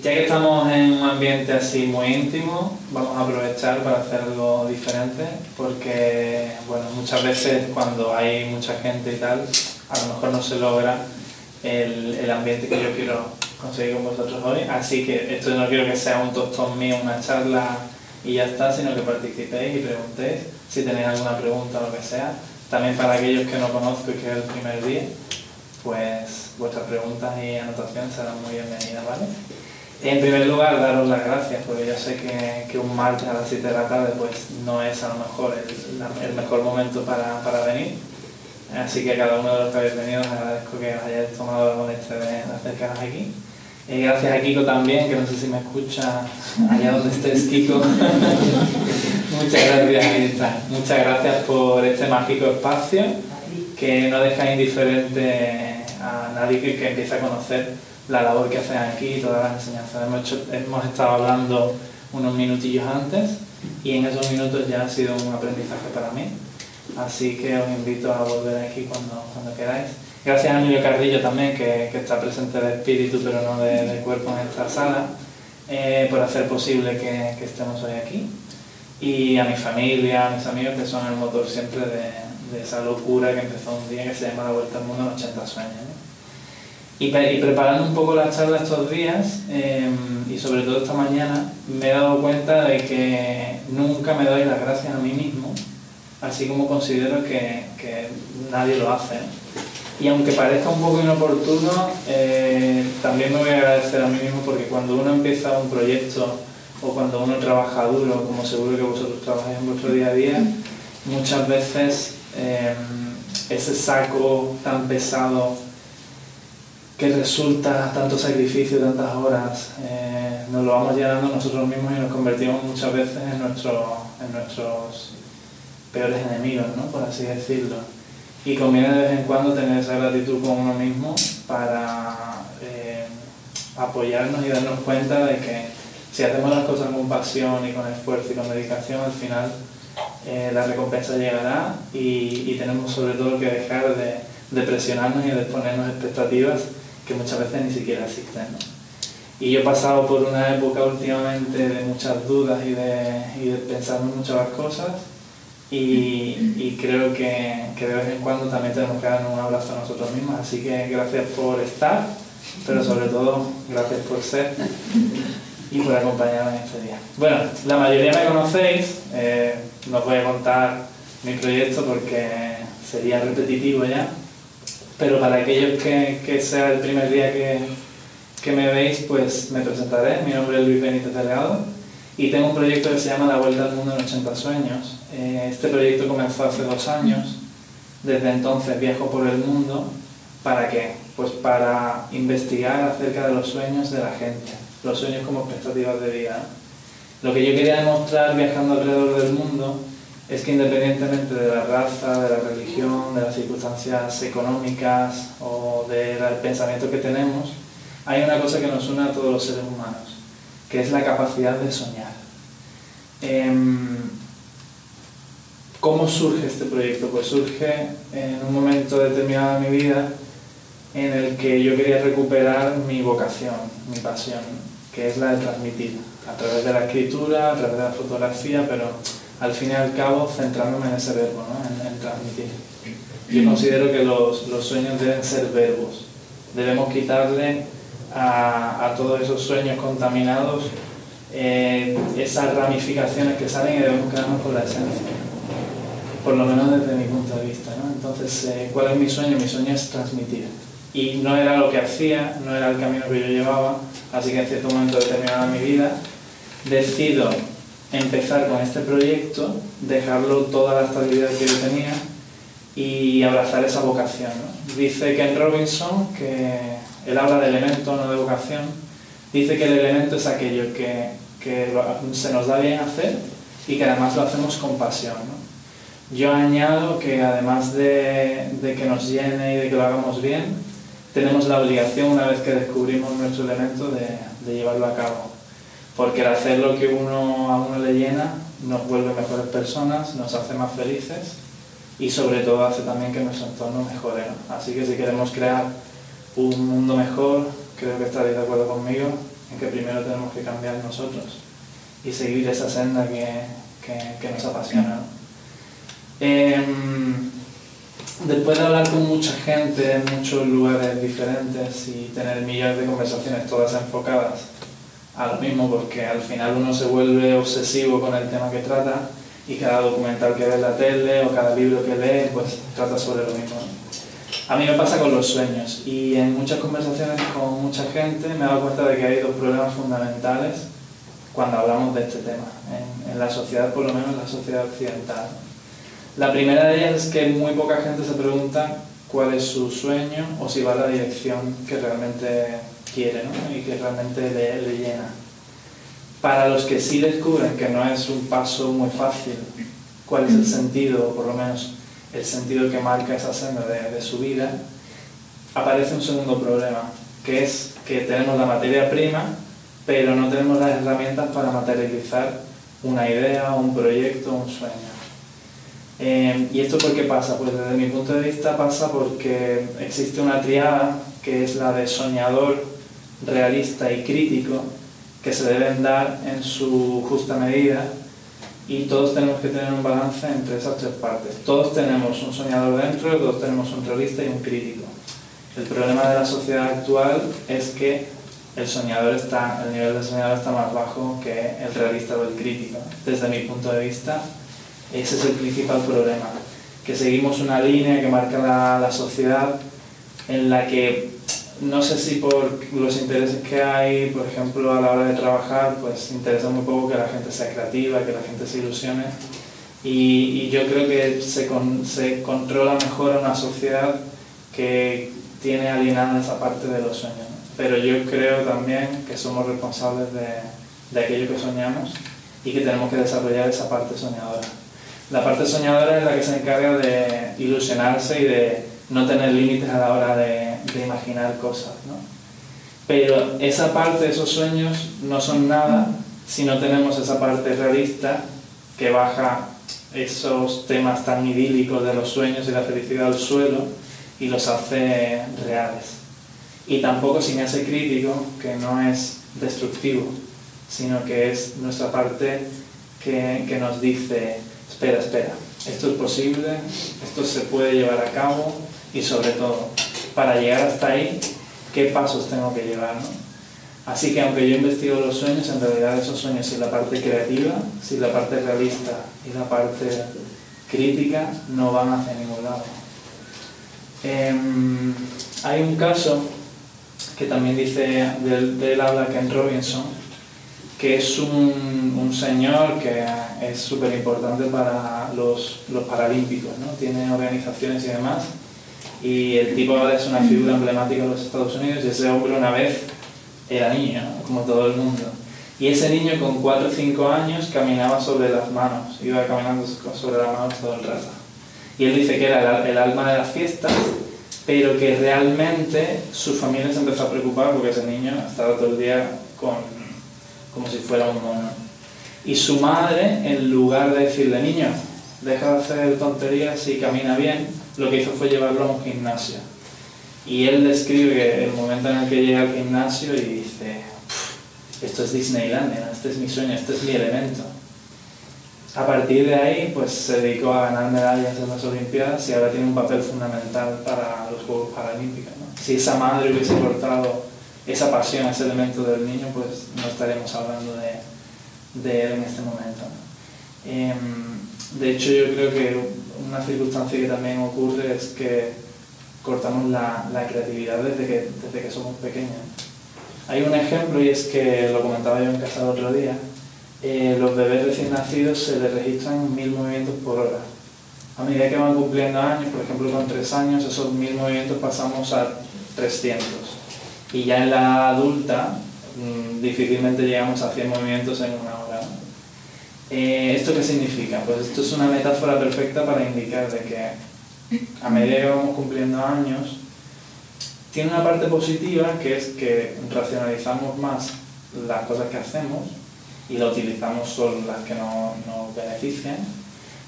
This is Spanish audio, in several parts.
Ya que estamos en un ambiente así muy íntimo, vamos a aprovechar para hacer algo diferente, porque bueno, muchas veces cuando hay mucha gente y tal, a lo mejor no se logra el ambiente que yo quiero conseguir con vosotros hoy. Así que esto no quiero que sea un tostón mío, una charla y ya está, sino que participéis y preguntéis si tenéis alguna pregunta o lo que sea. También para aquellos que no conozco y que es el primer día, pues vuestras preguntas y anotaciones serán muy bienvenidas, ¿vale? En primer lugar, daros las gracias, porque yo sé que un martes a las 7 de la tarde pues no es a lo mejor el mejor momento para venir. Así que a cada uno de los que habéis venido os agradezco que os hayáis tomado la molestia de acercaros aquí. Gracias a Kiko también, que no sé si me escucha allá donde estés, Kiko. Muchas gracias, ahí está. Muchas gracias por este mágico espacio que no deja indiferente a nadie que empiece a conocer la labor que hacen aquí, todas las enseñanzas. Hemos estado hablando unos minutillos antes y en esos minutos ya ha sido un aprendizaje para mí. Así que os invito a volver aquí cuando queráis. Gracias a Emilio Carrillo también, que está presente de espíritu pero no de cuerpo en esta sala, por hacer posible que estemos hoy aquí. Y a mi familia, a mis amigos, que son el motor siempre de esa locura que empezó un día que se llama La Vuelta al Mundo en 80 sueños, ¿no? Y preparando un poco la charla estos días, y sobre todo esta mañana, me he dado cuenta de que nunca me doy las gracias a mí mismo, así como considero que nadie lo hace. Y aunque parezca un poco inoportuno, también me voy a agradecer a mí mismo, porque cuando uno empieza un proyecto o cuando uno trabaja duro, como seguro que vosotros trabajáis en vuestro día a día, muchas veces ese saco tan pesado que resulta tanto sacrificio, tantas horas, nos lo vamos llenando nosotros mismos y nos convertimos muchas veces en nuestros peores enemigos, ¿no? Por así decirlo. Y conviene de vez en cuando tener esa gratitud con uno mismo para apoyarnos y darnos cuenta de que si hacemos las cosas con pasión y con esfuerzo y con dedicación, al final la recompensa llegará y tenemos sobre todo que dejar de presionarnos y de ponernos expectativas que muchas veces ni siquiera existen, ¿no? Y yo he pasado por una época últimamente de muchas dudas y de pensar en muchas cosas y creo que de vez en cuando también tenemos que darnos un abrazo a nosotros mismos, así que gracias por estar, pero sobre todo gracias por ser y por acompañarme en este día. Bueno, la mayoría me conocéis, no os voy a contar mi proyecto porque sería repetitivo ya, pero para aquellos que sea el primer día que me veis, pues me presentaré. Mi nombre es Luis Benítez Delgado y tengo un proyecto que se llama La Vuelta al Mundo en 80 sueños. Este proyecto comenzó hace 2 años. Desde entonces viajo por el mundo. ¿Para qué? Pues para investigar acerca de los sueños de la gente, los sueños como expectativas de vida. Lo que yo quería demostrar viajando alrededor del mundo es que independientemente de la raza, de la religión, de las circunstancias económicas o del pensamiento que tenemos, hay una cosa que nos une a todos los seres humanos, que es la capacidad de soñar. ¿Cómo surge este proyecto? Pues surge en un momento determinado de mi vida en el que yo quería recuperar mi vocación, mi pasión, que es la de transmitir, a través de la escritura, a través de la fotografía, pero al fin y al cabo centrándome en ese verbo, ¿no? en transmitir. Yo considero que los sueños deben ser verbos. Debemos quitarle a todos esos sueños contaminados esas ramificaciones que salen y debemos quedarnos con la esencia. Por lo menos desde mi punto de vista, ¿no? Entonces, ¿cuál es mi sueño? Mi sueño es transmitir. Y no era lo que hacía, no era el camino que yo llevaba, así que en cierto momento determinado de mi vida decido empezar con este proyecto, dejarlo toda la estabilidad que yo tenía y abrazar esa vocación, ¿no? Dice Ken Robinson, que él habla de elemento, no de vocación, dice que el elemento es aquello que se nos da bien hacer y que además lo hacemos con pasión, ¿no? Yo añado que además de que nos llene y de que lo hagamos bien, tenemos la obligación, una vez que descubrimos nuestro elemento, de llevarlo a cabo. Porque el hacer lo que a uno le llena nos vuelve mejores personas, nos hace más felices y sobre todo hace también que nuestro entorno mejore, ¿no? Así que si queremos crear un mundo mejor, creo que estaréis de acuerdo conmigo, en que primero tenemos que cambiar nosotros y seguir esa senda que nos apasiona, ¿no? Después de hablar con mucha gente en muchos lugares diferentes y tener millones de conversaciones todas enfocadas a lo mismo, porque al final uno se vuelve obsesivo con el tema que trata y cada documental que ve en la tele o cada libro que lee pues trata sobre lo mismo. A mí me pasa con los sueños y en muchas conversaciones con mucha gente me he dado cuenta de que hay dos problemas fundamentales cuando hablamos de este tema, en la sociedad, por lo menos en la sociedad occidental. La primera de ellas es que muy poca gente se pregunta cuál es su sueño o si va en la dirección que realmente quiere, ¿no? Y que realmente le llena. Para los que sí descubren que no es un paso muy fácil, cuál es el sentido, o por lo menos el sentido que marca esa senda de su vida, aparece un segundo problema, que es que tenemos la materia prima, pero no tenemos las herramientas para materializar una idea, un proyecto, un sueño. ¿Y esto por qué pasa? Pues desde mi punto de vista pasa porque existe una triada que es la de soñador, realista y crítico, que se deben dar en su justa medida, y todos tenemos que tener un balance entre esas tres partes. Todos tenemos un soñador dentro, todos tenemos un realista y un crítico. El problema de la sociedad actual es que el nivel del soñador está más bajo que el realista o el crítico. Desde mi punto de vista, ese es el principal problema, que seguimos una línea que marca la sociedad en la que, no sé si por los intereses que hay, por ejemplo, a la hora de trabajar, pues interesa muy poco que la gente sea creativa, que la gente se ilusione, y yo creo que se controla mejor a una sociedad que tiene alienada esa parte de los sueños, ¿no? Pero yo creo también que somos responsables de aquello que soñamos y que tenemos que desarrollar esa parte soñadora. La parte soñadora es la que se encarga de ilusionarse y de no tener límites a la hora de imaginar cosas, ¿no? Pero esa parte, esos sueños, no son nada si no tenemos esa parte realista que baja esos temas tan idílicos de los sueños y la felicidad al suelo y los hace reales. Y tampoco sin ese crítico, que no es destructivo, sino que es nuestra parte que nos dice: espera, esto es posible, esto se puede llevar a cabo, y sobre todo, para llegar hasta ahí, ¿qué pasos tengo que llevar, ¿no? Así que aunque yo investigo los sueños, en realidad esos sueños, sin la parte creativa, sin la parte realista y la parte crítica, no van hacia ningún lado. Hay un caso que también dice, de él habla Ken Robinson, que es un señor que es súper importante para los paralímpicos, ¿no? Tiene organizaciones y demás, y el tipo ahora es una figura emblemática de los Estados Unidos, y ese hombre una vez era niño, ¿no? Como todo el mundo. Y ese niño con 4 o 5 años caminaba sobre las manos, iba caminando sobre las manos todo el rato. Y él dice que era el alma de las fiestas, pero que realmente su familia se empezó a preocupar porque ese niño estaba todo el día como si fuera un mono. Y su madre, en lugar de decirle: niño, deja de hacer tonterías y camina bien, lo que hizo fue llevarlo a un gimnasio. Y él describe el momento en el que llega al gimnasio y dice: esto es Disneylandia, este es mi sueño, este es mi elemento. A partir de ahí, pues se dedicó a ganar medallas en las Olimpiadas y ahora tiene un papel fundamental para los Juegos Paralímpicos, ¿no? Si esa madre hubiese cortado esa pasión, ese elemento del niño, pues no estaríamos hablando de él en este momento, ¿no? De hecho, yo creo que una circunstancia que también ocurre es que cortamos la creatividad desde que somos pequeños. Hay un ejemplo, y es que lo comentaba yo en casa el otro día. Los bebés recién nacidos se les registran 1000 movimientos por hora. A medida que van cumpliendo años, por ejemplo con 3 años, esos 1000 movimientos pasamos a 300. Y ya en la adulta difícilmente llegamos a 100 movimientos en una hora, ¿no? ¿Esto qué significa? Pues esto es una metáfora perfecta para indicar de que a medida que vamos cumpliendo años, tiene una parte positiva, que es que racionalizamos más las cosas que hacemos y la utilizamos solo las que nos benefician,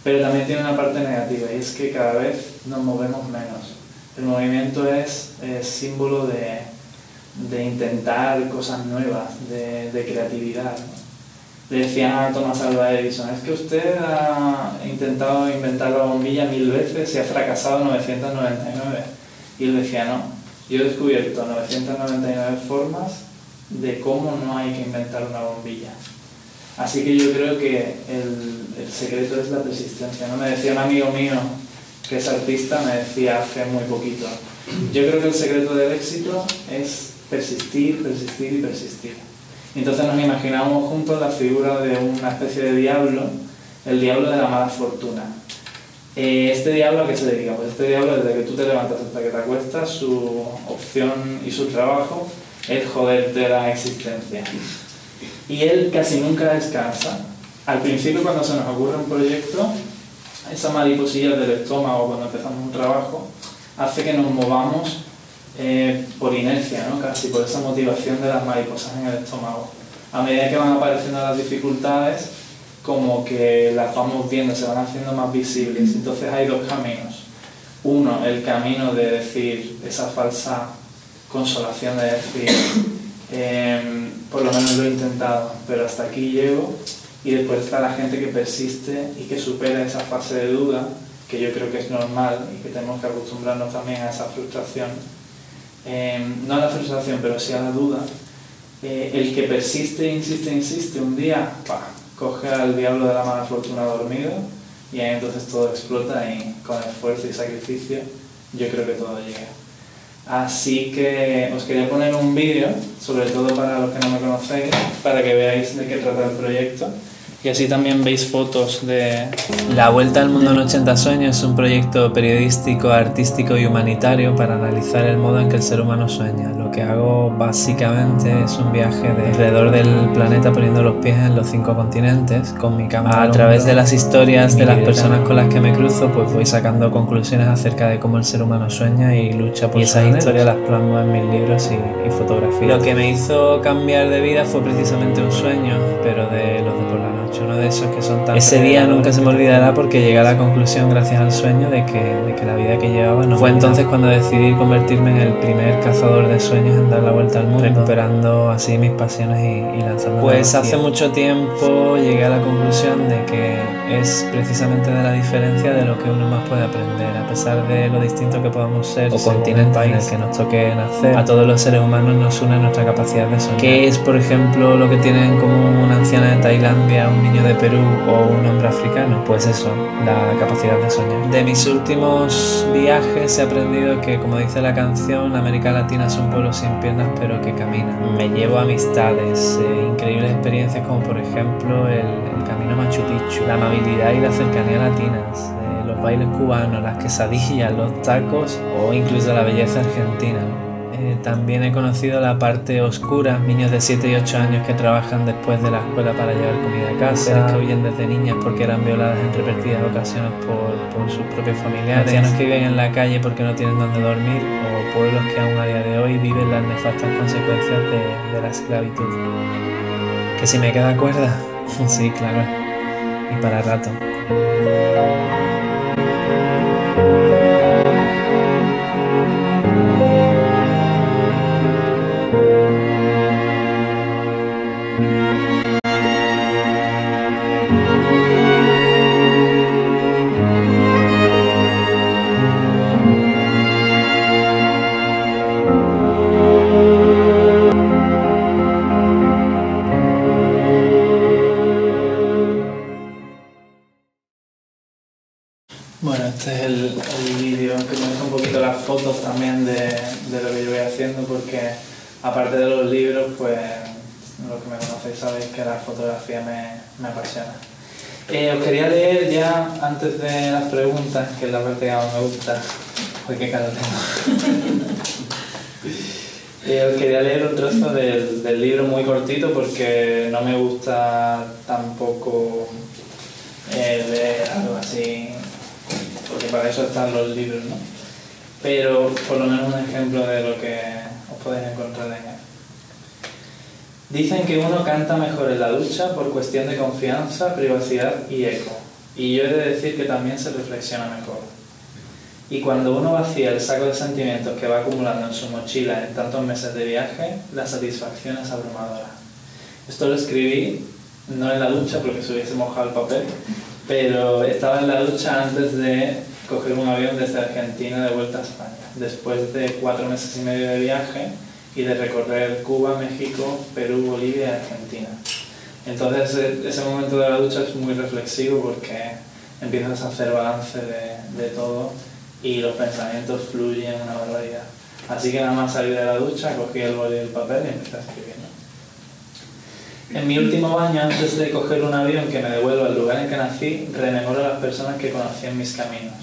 pero también tiene una parte negativa, y es que cada vez nos movemos menos. El movimiento es símbolo de intentar cosas nuevas, de creatividad, ¿no? Le decían a Thomas Alva Edison, es que usted ha intentado inventar la bombilla 1000 veces y ha fracasado 999. Y él decía, no, yo he descubierto 999 formas de cómo no hay que inventar una bombilla. Así que yo creo que el secreto es la persistencia, ¿no? Me decía un amigo mío que es artista, me decía hace muy poquito, yo creo que el secreto del éxito es persistir, persistir y persistir. Entonces nos imaginamos juntos la figura de una especie de diablo, el diablo de la mala fortuna. ¿Este diablo a qué se dedica? Pues este diablo, desde que tú te levantas hasta que te acuestas, su opción y su trabajo es joderte la existencia. Y él casi nunca descansa. Al principio, cuando se nos ocurre un proyecto, esa mariposilla del estómago cuando empezamos un trabajo hace que nos movamos por inercia, ¿no? Casi por esa motivación de las mariposas en el estómago. A medida que van apareciendo las dificultades, como que las vamos viendo, se van haciendo más visibles. Entonces hay dos caminos. Uno, el camino de decir, esa falsa consolación de decir, por lo menos lo he intentado, pero hasta aquí llego. Y después está la gente que persiste y que supera esa fase de duda, que yo creo que es normal y que tenemos que acostumbrarnos también a esa frustración. No a la frustración, pero sí a la duda. El que persiste, insiste, un día coge al diablo de la mala fortuna dormido y ahí entonces todo explota y con esfuerzo y sacrificio yo creo que todo llega. Así que os quería poner un vídeo, sobre todo para los que no me conocéis, para que veáis de qué trata el proyecto. Y así también veis fotos de... La Vuelta al Mundo en 80 Sueños es un proyecto periodístico, artístico y humanitario para analizar el modo en que el ser humano sueña. Lo que hago básicamente es un viaje alrededor del planeta poniendo los pies en los 5 continentes con mi cámara. A través de las historias de las personas con las que me cruzo, pues voy sacando conclusiones acerca de cómo el ser humano sueña y lucha por esas historias las plasmo en mis libros y fotografías. Lo que me hizo cambiar de vida fue precisamente un sueño, pero de los de por la noche. Uno de esos que son tan... Ese día nunca se me olvidará porque llegué a la conclusión, gracias al sueño, de que la vida que llevaba no... Fue entonces cuando decidí convertirme en el primer cazador de sueños en dar la vuelta al mundo, recuperando así mis pasiones y lanzando... Pues hace mucho tiempo llegué a la conclusión de que es precisamente de la diferencia de lo que uno más puede aprender, a pesar de lo distinto que podamos ser o continente en el que nos toque nacer. A todos los seres humanos nos une nuestra capacidad de soñar. ¿Qué es, por ejemplo, lo que tiene en común una anciana de Tailandia, un niño de Perú o un hombre africano? Pues eso, la capacidad de soñar. De mis últimos viajes he aprendido que, como dice la canción, América Latina es un pueblo sin piernas pero que camina. Me llevo amistades, increíbles experiencias como por ejemplo el camino Machu Picchu, la amabilidad y la cercanía latinas, los bailes cubanos, las quesadillas, los tacos o incluso la belleza argentina. También he conocido la parte oscura, niños de 7 y 8 años que trabajan después de la escuela para llevar comida a casa, mujeres que huyen desde niñas porque eran violadas en repetidas ocasiones por sus propios familiares, ancianos que viven en la calle porque no tienen donde dormir, o pueblos que aún a día de hoy viven las nefastas consecuencias de la esclavitud. ¿Que si me queda cuerda? Sí, claro, y para rato. Bueno, este es el vídeo que muestra un poquito las fotos también de lo que yo voy haciendo, porque aparte de los libros, pues los que me conocéis sabéis que la fotografía me apasiona. Os quería leer ya, antes de las preguntas, que es la parte que más me gusta, porque cara tengo. Os quería leer un trozo del libro muy cortito, porque no me gusta tampoco leer algo así, porque para eso están los libros, ¿no? Pero por lo menos un ejemplo de lo que os podéis encontrar en él. Dicen que uno canta mejor en la ducha por cuestión de confianza, privacidad y eco. Y yo he de decir que también se reflexiona mejor. Y cuando uno vacía el saco de sentimientos que va acumulando en su mochila en tantos meses de viaje, la satisfacción es abrumadora. Esto lo escribí no en la ducha porque se hubiese mojado el papel, pero estaba en la ducha antes de coger un avión desde Argentina de vuelta a España, después de 4 meses y medio de viaje y de recorrer Cuba, México, Perú, Bolivia y Argentina. Entonces ese momento de la ducha es muy reflexivo porque empiezas a hacer balance de todo y los pensamientos fluyen una barbaridad. Así que nada más salí de la ducha, cogí el boli y el papel y empecé a escribir. En mi último baño, antes de coger un avión que me devuelva al lugar en que nací, rememoro a las personas que conocí en mis caminos.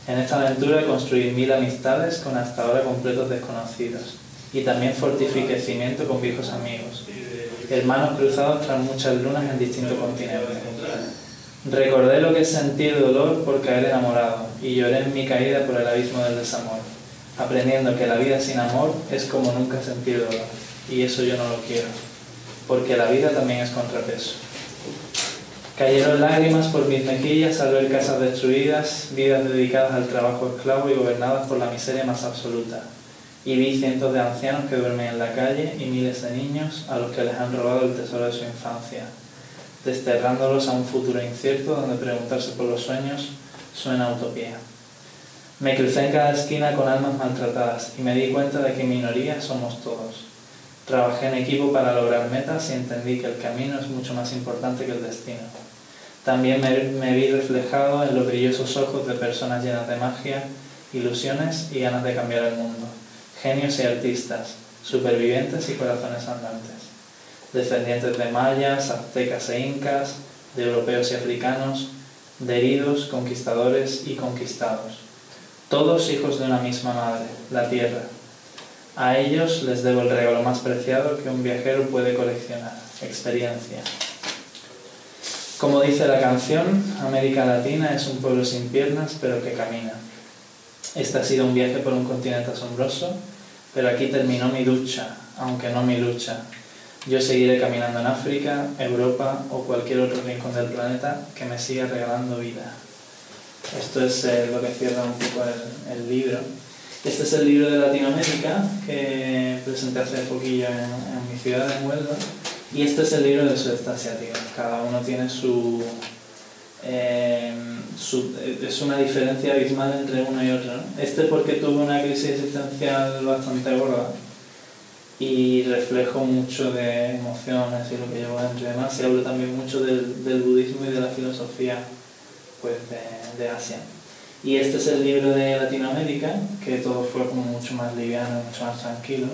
En esta aventura construí 1000 amistades con hasta ahora completos desconocidos y también fortifiqué cimiento con viejos amigos, hermanos cruzados tras muchas lunas en distintos continentes. Recordé lo que es sentir dolor por caer enamorado y lloré en mi caída por el abismo del desamor, aprendiendo que la vida sin amor es como nunca sentir dolor, y eso yo no lo quiero, porque la vida también es contrapeso. Cayeron lágrimas por mis mejillas al ver casas destruidas, vidas dedicadas al trabajo esclavo y gobernadas por la miseria más absoluta. Y vi cientos de ancianos que duermen en la calle y miles de niños a los que les han robado el tesoro de su infancia, desterrándolos a un futuro incierto donde preguntarse por los sueños suena a utopía. Me crucé en cada esquina con almas maltratadas y me di cuenta de que minoría somos todos. Trabajé en equipo para lograr metas y entendí que el camino es mucho más importante que el destino. También me vi reflejado en los brillosos ojos de personas llenas de magia, ilusiones y ganas de cambiar el mundo. Genios y artistas, supervivientes y corazones andantes. Descendientes de mayas, aztecas e incas, de europeos y africanos, de heridos, conquistadores y conquistados. Todos hijos de una misma madre, la tierra. A ellos les debo el regalo más preciado que un viajero puede coleccionar: experiencia. Como dice la canción, América Latina es un pueblo sin piernas pero que camina. Este ha sido un viaje por un continente asombroso, pero aquí terminó mi ducha, aunque no mi lucha. Yo seguiré caminando en África, Europa o cualquier otro rincón del planeta que me siga regalando vida. Esto es lo que cierra un poco el libro. Este es el libro de Latinoamérica que presenté hace poquillo en mi ciudad, en Huelva, y este es el libro del sudeste asiático. Cada uno tiene es una diferencia abismal entre uno y otro, ¿no? Este porque tuve una crisis existencial bastante gorda y reflejo mucho de emociones y lo que llevo dentro y demás, y hablo también mucho del budismo y de la filosofía pues, de Asia. Y este es el libro de Latinoamérica, que todo fue como mucho más liviano, mucho más tranquilo,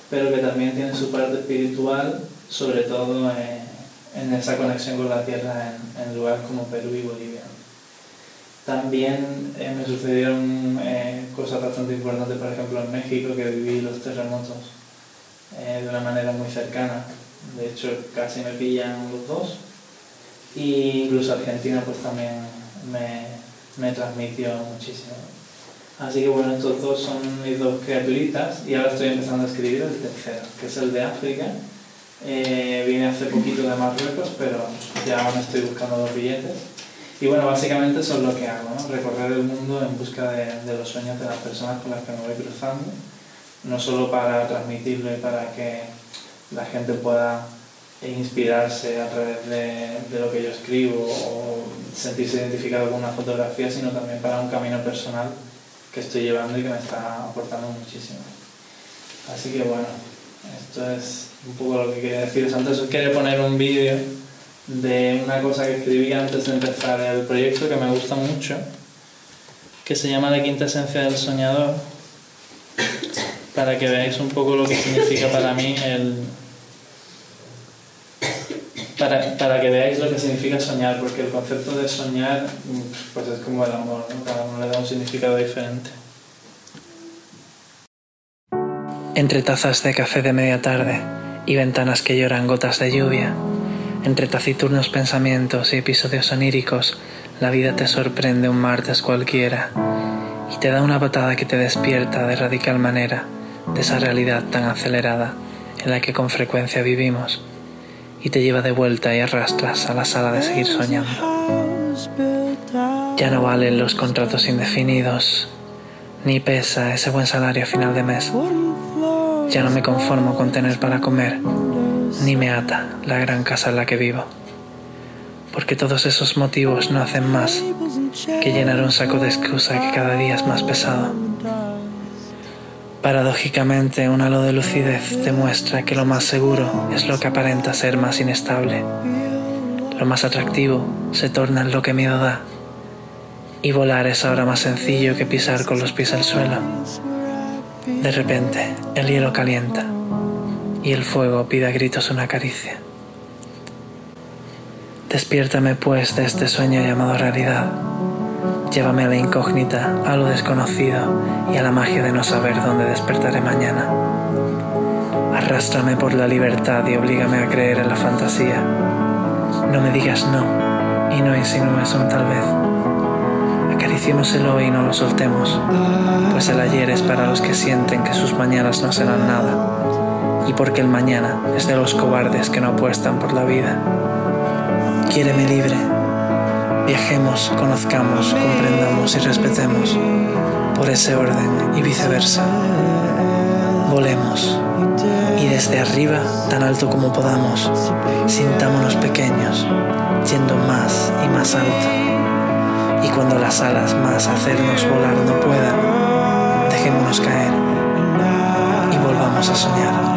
pero que también tiene su parte espiritual, sobre todo en esa conexión con la tierra en lugares como Perú y Bolivia. También me sucedieron cosas bastante importantes, por ejemplo en México, que viví los terremotos de una manera muy cercana. De hecho, casi me pillan los dos. Y incluso Argentina pues también me transmitió muchísimo. Así que bueno, estos dos son mis dos criaturitas y ahora estoy empezando a escribir el tercero, que es el de África. Vine hace poquito de Marruecos, pero ya aún estoy buscando los billetes. Y bueno, básicamente eso es lo que hago, ¿no? Recorrer el mundo en busca de los sueños de las personas con las que me voy cruzando, no solo para transmitirlo y para que la gente pueda inspirarse a través de lo que yo escribo o sentirse identificado con una fotografía, sino también para un camino personal que estoy llevando y que me está aportando muchísimo. Así que bueno, esto es un poco lo que quería deciros. Antes os quería poner un vídeo de una cosa que escribí antes de empezar el proyecto que me gusta mucho, que se llama La quinta esencia del soñador, para que veáis un poco lo que significa para mí para que veáis lo que significa soñar, porque el concepto de soñar pues es como el amor, ¿no? Cada uno le da un significado diferente. Entre tazas de café de media tarde y ventanas que lloran gotas de lluvia, entre taciturnos pensamientos y episodios oníricos, la vida te sorprende un martes cualquiera y te da una patada que te despierta de radical manera de esa realidad tan acelerada en la que con frecuencia vivimos, y te lleva de vuelta y arrastras a la sala de seguir soñando. Ya no valen los contratos indefinidos, ni pesa ese buen salario a final de mes. Ya no me conformo con tener para comer, ni me ata la gran casa en la que vivo. Porque todos esos motivos no hacen más que llenar un saco de excusa que cada día es más pesado. Paradójicamente, un halo de lucidez demuestra que lo más seguro es lo que aparenta ser más inestable. Lo más atractivo se torna en lo que miedo da. Y volar es ahora más sencillo que pisar con los pies al suelo. De repente, el hielo calienta y el fuego pide a gritos una caricia. Despiértame pues de este sueño llamado realidad. Llévame a la incógnita, a lo desconocido y a la magia de no saber dónde despertaré mañana. Arrástrame por la libertad y oblígame a creer en la fantasía. No me digas no y no insinúes un tal vez. Acariciémoselo y no lo soltemos, pues el ayer es para los que sienten que sus mañanas no serán nada, y porque el mañana es de los cobardes que no apuestan por la vida. Quiéreme libre. Viajemos, conozcamos, comprendamos y respetemos por ese orden y viceversa. Volemos y desde arriba, tan alto como podamos, sintámonos pequeños, yendo más y más alto. Y cuando las alas más hacernos volar no puedan, dejémonos caer y volvamos a soñar.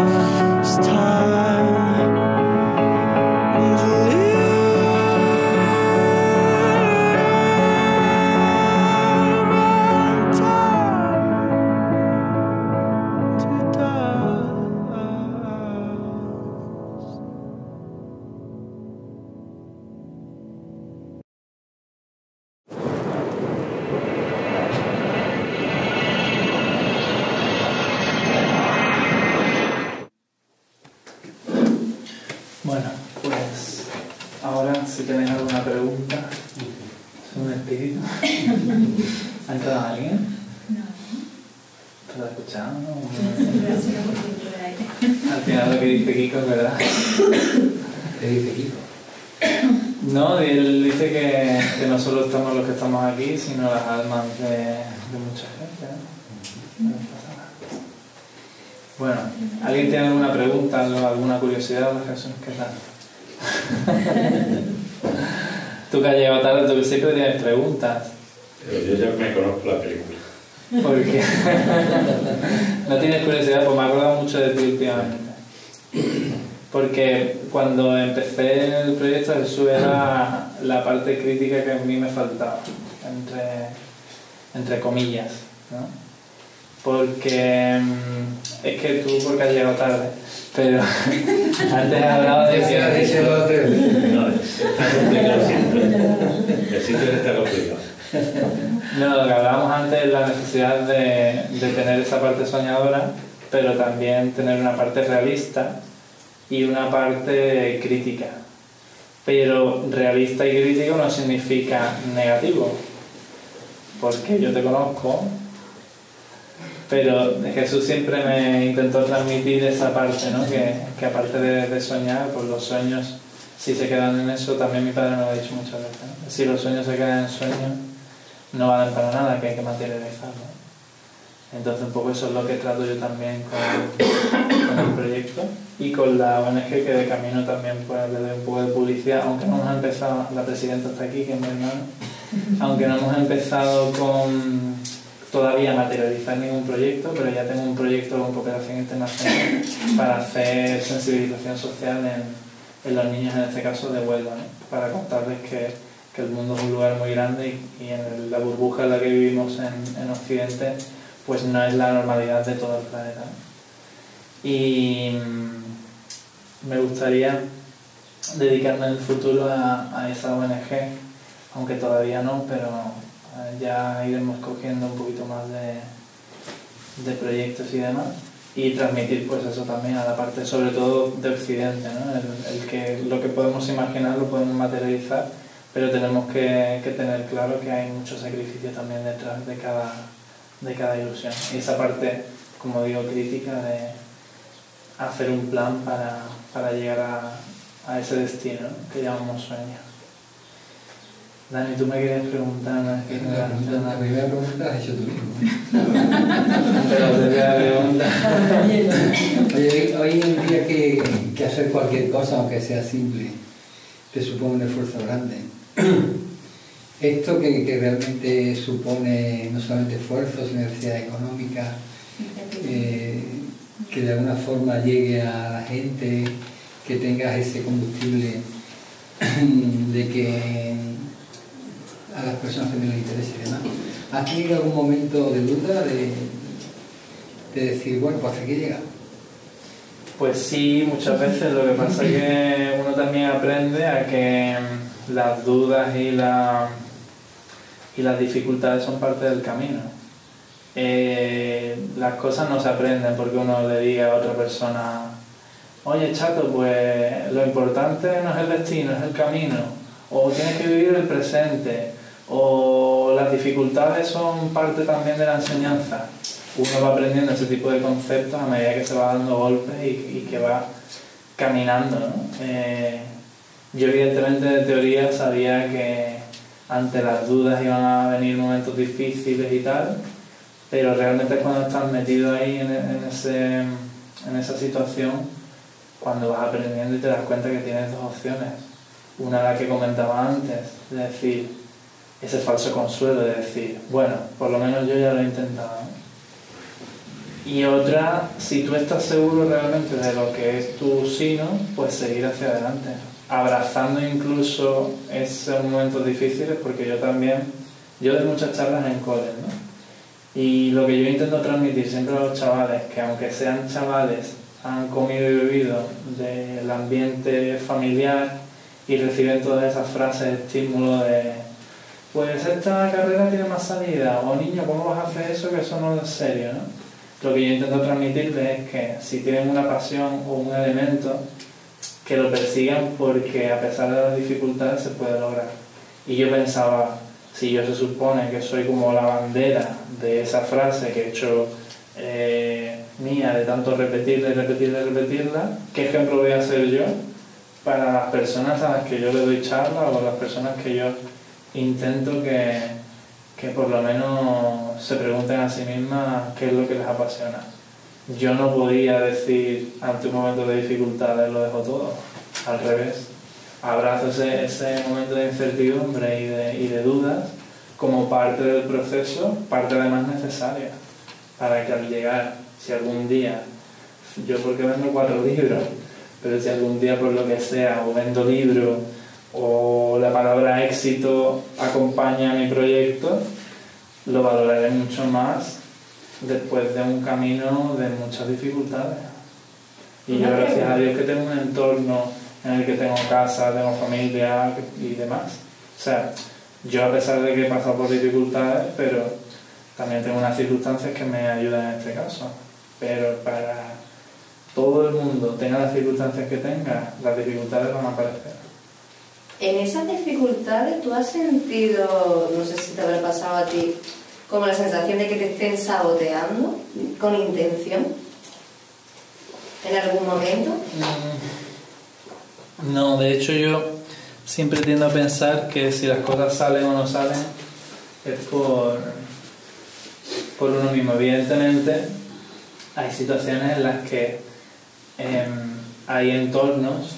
Bueno, pues ahora si tenéis alguna pregunta, soy un espíritu. ¿Ha entrado alguien? No. ¿Estás escuchando? No. Al final lo que dice Kiko es verdad. ¿Qué dice Kiko? No, él dice que no solo estamos los que estamos aquí, sino las almas de mucha gente, ¿no? Bueno, ¿alguien tiene alguna pregunta, alguna curiosidad, Jesús? ¿Qué tal? Tú que has llegado tarde, tú que siempre tienes preguntas. Pero yo ya me conozco la película. ¿Por qué? ¿No tienes curiosidad? Pues me he acordado mucho de ti últimamente. Porque cuando empecé el proyecto, Jesús era la parte crítica que a mí me faltaba, entre comillas, ¿no? Porque es que tú porque has llegado tarde, pero antes hablaba de que... No, está complicado siempre. El sitio está complicado. No, lo que hablábamos antes es la necesidad de tener esa parte soñadora, pero también tener una parte realista y una parte crítica. Pero realista y crítico no significa negativo, porque yo te conozco, pero Jesús siempre me intentó transmitir esa parte, ¿no? Que aparte de soñar, pues los sueños, si se quedan en eso, también mi padre me lo ha dicho muchas veces, ¿no? Si los sueños se quedan en sueños, no valen para nada, que hay que materializarlo. Entonces un poco eso es lo que trato yo también con el proyecto y con la ONG, que de camino también pues le doy un poco de publicidad, aunque no hemos empezado, la presidenta está aquí, que es mi hermano, aunque no hemos empezado con todavía materializar ningún proyecto, pero ya tengo un proyecto con cooperación internacional para hacer sensibilización social en los niños, en este caso de Huelva, ¿no? Para contarles que el mundo es un lugar muy grande y en la burbuja en la que vivimos en Occidente pues no es la normalidad de todo el planeta, ¿no? Y me gustaría dedicarme en el futuro a esa ONG, aunque todavía no, pero ya iremos cogiendo un poquito más de proyectos y demás, y transmitir pues eso también a la parte sobre todo de Occidente, ¿no? El que lo que podemos imaginar lo podemos materializar, pero tenemos que tener claro que hay mucho sacrificio también detrás de cada ilusión, y esa parte, como digo, crítica de hacer un plan para llegar a ese destino, ¿no? Que llamamos sueño. Dani, tú me querías preguntar una vez que me La primera pregunta la has hecho tú mismo. Pero te voy a preguntar. Oye, hoy en día que hacer cualquier cosa, aunque sea simple, te supone un esfuerzo grande. Esto que realmente supone no solamente esfuerzo, sino necesidad económica, que de alguna forma llegue a la gente, que tengas ese combustible de que a las personas también les interese y demás. ¿Has tenido algún momento de duda de decir, bueno, pues hasta aquí llega? Pues sí, muchas veces. Lo que pasa es que uno también aprende a que las dudas y las dificultades son parte del camino. Las cosas no se aprenden porque uno le diga a otra persona, oye chato, pues lo importante no es el destino, es el camino, o tienes que vivir el presente, o las dificultades son parte también de la enseñanza. Uno va aprendiendo ese tipo de conceptos a medida que se va dando golpes y que va caminando, ¿no? Yo evidentemente de teoría sabía que ante las dudas iban a venir momentos difíciles y tal, pero realmente es cuando estás metido ahí en esa situación cuando vas aprendiendo y te das cuenta que tienes dos opciones. Una, la que comentaba antes, de decir, ese falso consuelo de decir, bueno, por lo menos yo ya lo he intentado, ¿no? Y otra, si tú estás seguro realmente de lo que es tu sino, pues seguir hacia adelante, abrazando incluso esos momentos difíciles, porque yo doy muchas charlas en coles, ¿no? Y lo que yo intento transmitir siempre a los chavales, que aunque sean chavales, han comido y bebido del ambiente familiar y reciben todas esas frases de estímulo de pues esta carrera tiene más salida, o niño, ¿cómo vas a hacer eso? Que eso no es serio, ¿no? Lo que yo intento transmitirles es que si tienen una pasión o un elemento, que lo persigan porque a pesar de las dificultades se puede lograr. Y yo pensaba, si yo se supone que soy como la bandera de esa frase que he hecho mía, de tanto repetirla y repetirla y repetirla, ¿qué ejemplo voy a ser yo para las personas a las que yo le doy charla o las personas que yo intento que por lo menos se pregunten a sí mismas qué es lo que les apasiona? Yo no podía decir ante un momento de dificultades lo dejo todo, al revés. Abrazo ese momento de incertidumbre y de dudas como parte del proceso, parte además necesaria, para que al llegar, si algún día, yo porque vendo 4 libros, pero si algún día por lo que sea, o vendo libros, o la palabra éxito acompaña a mi proyecto, lo valoraré mucho más después de un camino de muchas dificultades. Y yo, gracias a Dios, que tengo un entorno en el que tengo casa, tengo familia y demás. O sea, yo a pesar de que he pasado por dificultades, pero también tengo unas circunstancias que me ayudan en este caso. Pero para todo el mundo, tenga las circunstancias que tenga, las dificultades van a aparecer. En esas dificultades, ¿tú has sentido, no sé si te habrá pasado a ti, como la sensación de que te estén saboteando con intención en algún momento? No, de hecho yo siempre tiendo a pensar que si las cosas salen o no salen es por uno mismo. Evidentemente hay situaciones en las que hay entornos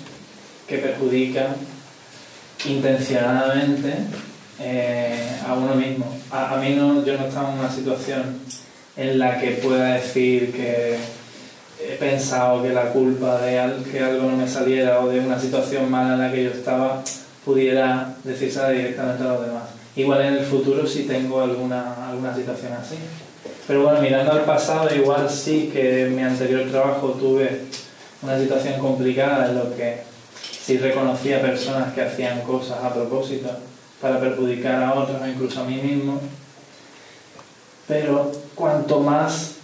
que perjudican intencionadamente a uno mismo. A mí no, yo no estaba en una situación en la que pueda decir que he pensado que la culpa de que algo no me saliera o de una situación mala en la que yo estaba pudiera decírsela directamente a los demás. Igual en el futuro sí tengo alguna situación así. Pero bueno, mirando al pasado, igual sí que en mi anterior trabajo tuve una situación complicada en lo que sí reconocía personas que hacían cosas a propósito para perjudicar a otros o incluso a mí mismo. Pero cuanto más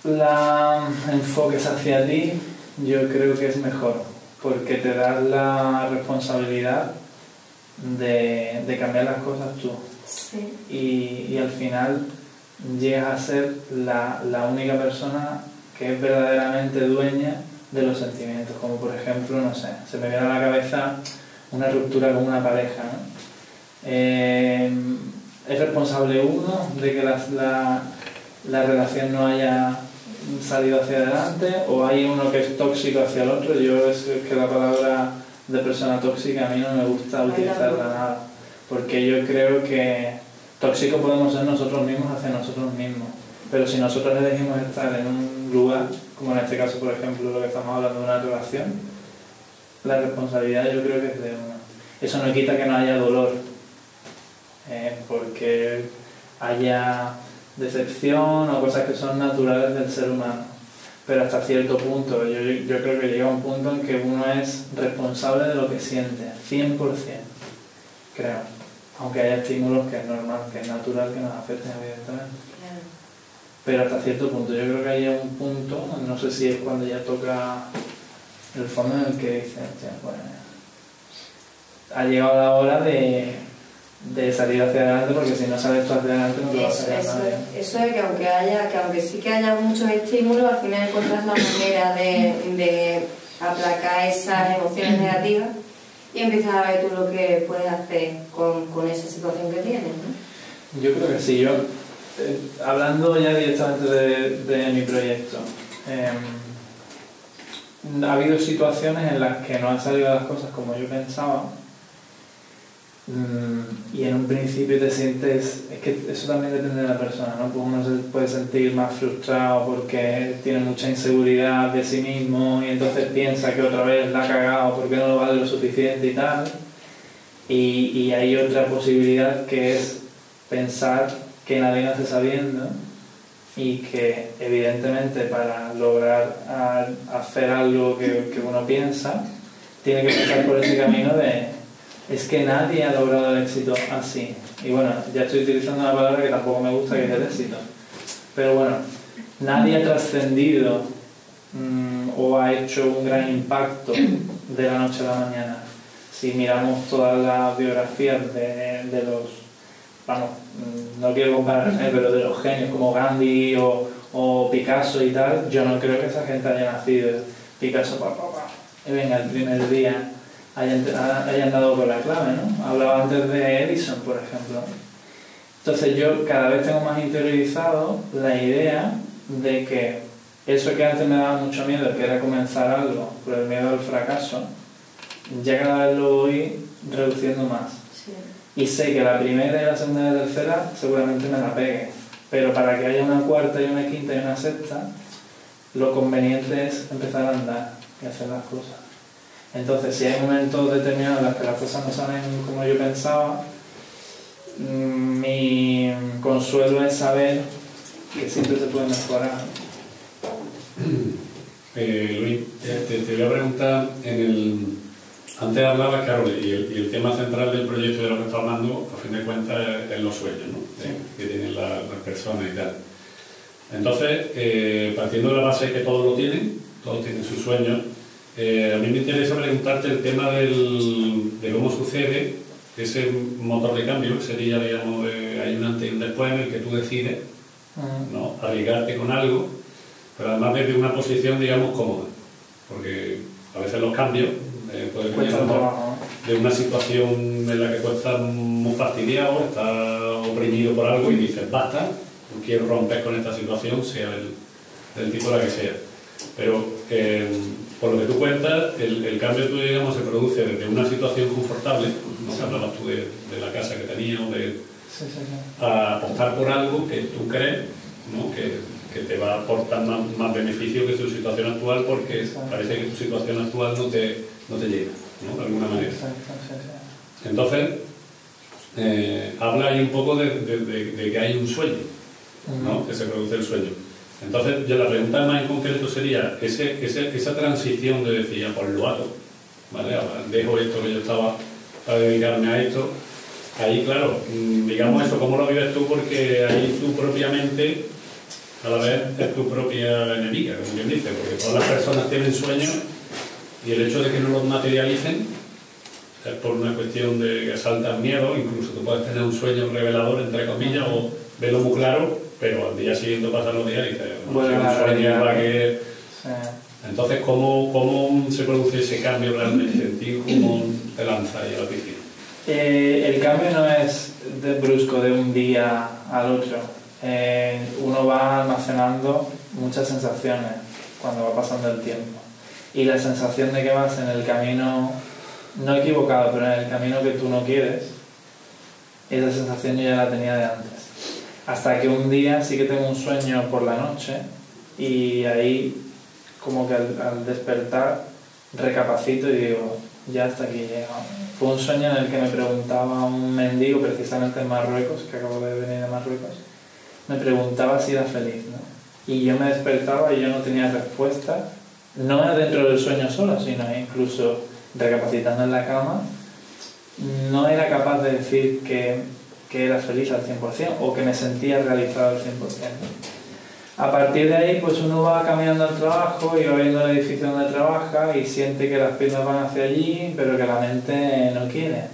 la enfoques hacia ti, yo creo que es mejor, porque te das la responsabilidad de cambiar las cosas tú. Sí. Y al final llegas a ser la única persona que es verdaderamente dueña de los sentimientos, como por ejemplo, no sé, se me viene a la cabeza una ruptura con una pareja, ¿no? ¿Es responsable uno de que la relación no haya salido hacia adelante, o hay uno que es tóxico hacia el otro? Yo es que la palabra de persona tóxica a mí no me gusta utilizarla nada, porque yo creo que tóxico podemos ser nosotros mismos hacia nosotros mismos, pero si nosotros elegimos estar en un lugar, como en este caso por ejemplo lo que estamos hablando de una relación, la responsabilidad yo creo que es de uno. Eso no quita que no haya dolor, porque haya decepción o cosas que son naturales del ser humano, pero hasta cierto punto yo creo que llega un punto en que uno es responsable de lo que siente, 100%, creo, aunque haya estímulos que es normal, que es natural que nos afecten evidentemente, pero hasta cierto punto. Yo creo que hay un punto, no sé si es cuando ya toca el fondo, en el que dice, pues ha llegado la hora de salir hacia adelante, porque si no sales tú hacia adelante no te va a salir nadie. Eso es que aunque sí que haya muchos estímulos, al final encuentras la manera de aplacar esas emociones negativas y empiezas a ver tú lo que puedes hacer con esa situación que tienes, ¿no? Yo creo que sí. Yo, hablando ya directamente de mi proyecto, ha habido situaciones en las que no han salido las cosas como yo pensaba, y en un principio te sientes, es que eso también depende de la persona, ¿no? Pues uno se puede sentir más frustrado porque tiene mucha inseguridad de sí mismo y entonces piensa que otra vez la ha cagado porque no lo vale lo suficiente y tal, y hay otra posibilidad que es pensar que nadie nace sabiendo y que evidentemente para lograr hacer algo que uno piensa tiene que pasar por ese camino de es que nadie ha logrado el éxito así. Y bueno, ya estoy utilizando una palabra que tampoco me gusta, que es el éxito, pero bueno, nadie ha trascendido o ha hecho un gran impacto de la noche a la mañana. Si miramos todas las biografías de los, vamos, no quiero comparar, pero de los genios como Gandhi o Picasso y tal, yo no creo que esa gente haya nacido. Picasso, y venga, el primer día hayan dado con la clave, ¿no? Hablaba antes de Edison, por ejemplo. Entonces yo cada vez tengo más interiorizado la idea de que eso que antes me daba mucho miedo, que era comenzar algo por el miedo al fracaso, ya cada vez lo voy reduciendo más. Sí. Y sé que la primera y la segunda y la tercera seguramente me la pegue, pero para que haya una cuarta y una quinta y una sexta, lo conveniente es empezar a andar y hacer las cosas. Entonces, si hay momentos determinados en los que las cosas no salen como yo pensaba, mi consuelo es saber que siempre se puede mejorar. Luis, te voy a preguntar, antes hablabas, claro, y el tema central del proyecto de lo que está hablando, a fin de cuentas, es los sueños, ¿no? Sí. Que tienen las personas y tal. Entonces, partiendo de la base de que todos tienen sus sueños, a mí me interesa preguntarte el tema de cómo sucede ese motor de cambio, que sería, digamos, hay un antes y un después en el que tú decides, ¿no?, arriesgarte con algo, pero además desde una posición, digamos, cómoda, porque a veces los cambios pueden venir de una situación en la que tú estás muy fastidiado, estás oprimido por algo y dices, basta, no quiero romper con esta situación, sea del tipo la que sea. Pero por lo que tú cuentas, el cambio tuyo, digamos, se produce desde una situación confortable, ¿no? Que hablabas tú de la casa que tenías, a apostar por algo que tú crees, ¿no?, que te va a aportar más beneficio que tu situación actual, porque parece que tu situación actual no te llega, ¿no?, de alguna manera. Entonces, habla ahí un poco de que hay un sueño, ¿no?, que se produce el sueño. Entonces, yo la pregunta más en concreto sería esa transición de decir, ya, pues lo hago, ¿vale? Dejo esto que yo estaba para dedicarme a esto. Ahí, claro, digamos eso, ¿cómo lo vives tú? Porque ahí tú propiamente, a la vez, es tu propia enemiga, como quien dice, porque todas las personas tienen sueños y el hecho de que no los materialicen es por una cuestión de que saltan miedo. Incluso tú puedes tener un sueño revelador, entre comillas, o verlo muy claro, pero al día siguiente pasan los días y dices, bueno, un sueño igual que... Sí. Entonces, ¿cómo se produce ese cambio realmente en ti? ¿Cómo te lanzas ahí a la piscina? El cambio no es de brusco de un día al otro. Uno va almacenando muchas sensaciones cuando va pasando el tiempo. Y la sensación de que vas en el camino, no equivocado, pero en el camino que tú no quieres, esa sensación yo ya la tenía de antes. Hasta que un día sí que tengo un sueño por la noche y ahí como que al despertar recapacito y digo, ya hasta aquí he llegado. Fue un sueño en el que me preguntaba un mendigo, precisamente en Marruecos, que acabo de venir de Marruecos, me preguntaba si era feliz, ¿no? Y yo me despertaba y yo no tenía respuesta, no dentro del sueño solo, sino incluso recapacitando en la cama, no era capaz de decir que era feliz al 100% o que me sentía realizado al 100%. A partir de ahí, pues uno va caminando al trabajo y va viendo el edificio donde trabaja y siente que las piernas van hacia allí, pero que la mente no quiere.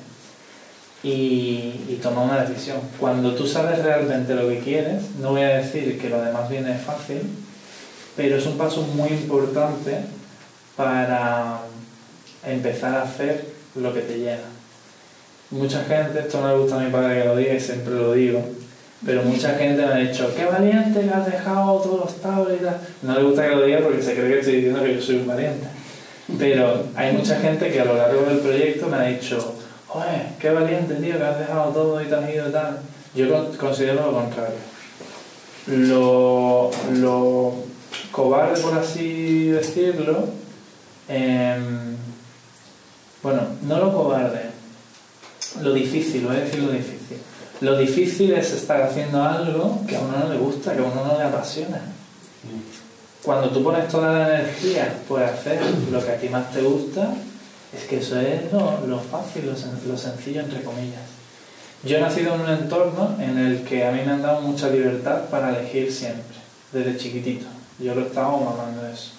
Y toma una decisión. Cuando tú sabes realmente lo que quieres, no voy a decir que lo demás viene fácil, pero es un paso muy importante para empezar a hacer lo que te llena. Mucha gente, esto no le gusta a mi padre que lo diga y siempre lo digo, pero mucha gente me ha dicho, qué valiente que has dejado todos los tablos y tal. No le gusta que lo diga porque se cree que estoy diciendo que yo soy un valiente. Pero hay mucha gente que a lo largo del proyecto me ha dicho, oye, qué valiente, tío, que has dejado todo y te has ido y tal. Yo considero lo contrario. Lo cobarde, por así decirlo, bueno, no lo cobarde, lo difícil, voy a decir lo difícil. Lo difícil es estar haciendo algo que a uno no le gusta, que a uno no le apasiona. Cuando tú pones toda la energía por hacer lo que a ti más te gusta, es que eso es lo fácil, lo sencillo, entre comillas. Yo he nacido en un entorno en el que a mí me han dado mucha libertad para elegir siempre, desde chiquitito. Yo lo he estado mamando eso.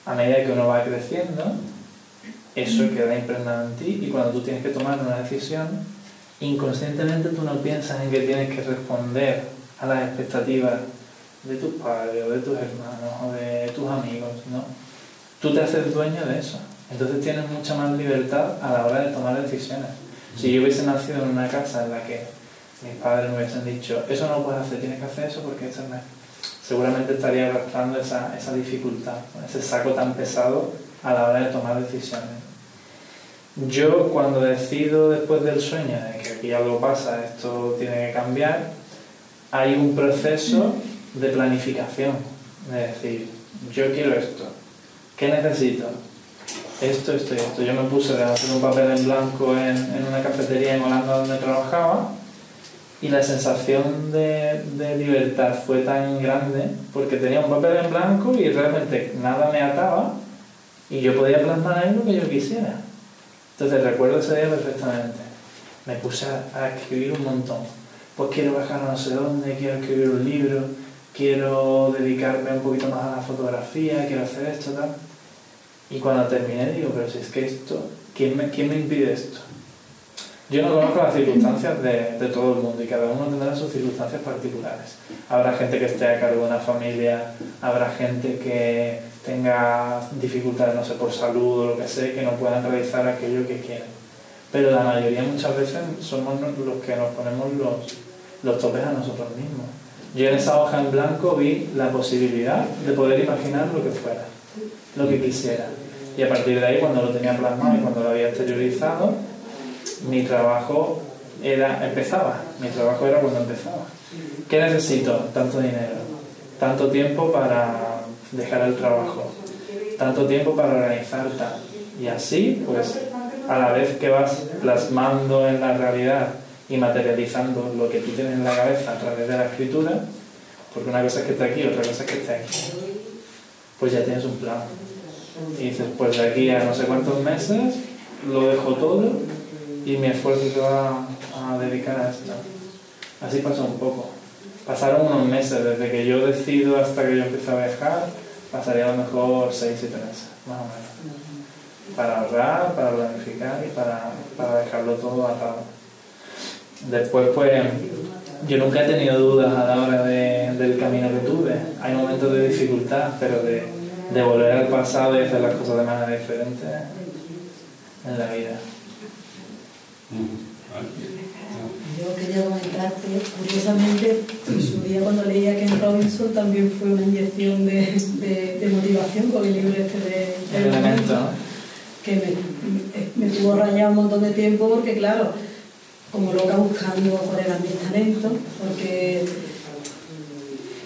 A medida que uno va creciendo, eso queda impregnado en ti y cuando tú tienes que tomar una decisión, inconscientemente tú no piensas en que tienes que responder a las expectativas de tus padres o de tus hermanos o de tus amigos, ¿no? Tú te haces dueño de eso. Entonces tienes mucha más libertad a la hora de tomar decisiones. Si yo hubiese nacido en una casa en la que mis padres me hubiesen dicho eso no puedes hacer, tienes que hacer eso porque esto no es, seguramente estaría arrastrando esa dificultad, ese saco tan pesado a la hora de tomar decisiones. Yo cuando decido después del sueño de que aquí algo pasa, esto tiene que cambiar, hay un proceso de planificación, de decir, yo quiero esto, ¿qué necesito? Esto. Yo me puse de hacer un papel en blanco en una cafetería en Holanda donde trabajaba y la sensación de libertad fue tan grande porque tenía un papel en blanco y realmente nada me ataba y yo podía plasmar ahí lo que yo quisiera. Entonces recuerdo ese día perfectamente. Me puse a escribir un montón. Pues quiero viajar a no sé dónde, quiero escribir un libro, quiero dedicarme un poquito más a la fotografía, quiero hacer esto, tal. Y cuando terminé digo, pero si es que esto, ¿quién me impide esto? Yo no conozco las circunstancias de todo el mundo y cada uno tendrá sus circunstancias particulares. Habrá gente que esté a cargo de una familia, habrá gente que tenga dificultades, no sé, por salud o lo que sea, que no puedan realizar aquello que quieren. Pero la mayoría muchas veces somos los que nos ponemos los topes a nosotros mismos. Yo en esa hoja en blanco vi la posibilidad de poder imaginar lo que fuera, lo que quisiera. Y a partir de ahí, cuando lo tenía plasmado y cuando lo había exteriorizado, mi trabajo empezaba. Mi trabajo era cuando empezaba. ¿Qué necesito? Tanto dinero, tanto tiempo para dejar el trabajo, tanto tiempo para organizar tal. Y así, pues, a la vez que vas plasmando en la realidad y materializando lo que tú tienes en la cabeza a través de la escritura, porque una cosa es que esté aquí, otra cosa es que esté aquí, pues ya tienes un plan. Y dices, pues de aquí a no sé cuántos meses lo dejo todo y mi esfuerzo se va a dedicar a esto. Así pasó un poco. Pasaron unos meses, desde que yo decido hasta que yo empiezo a viajar, pasaría a lo mejor 6-7 meses, más o menos. Para ahorrar, para planificar y para dejarlo todo atado. Después, pues, yo nunca he tenido dudas a la hora del camino que tuve. Hay momentos de dificultad, pero de volver al pasado y hacer las cosas de manera diferente en la vida. ¿Vale? Yo quería comentarte, curiosamente, en su día cuando leía a Ken Robinson también fue una inyección de motivación con el libro este de El elemento, ¿no? que me tuvo rayado un montón de tiempo porque, claro, como loca buscando cuál era mi talento, porque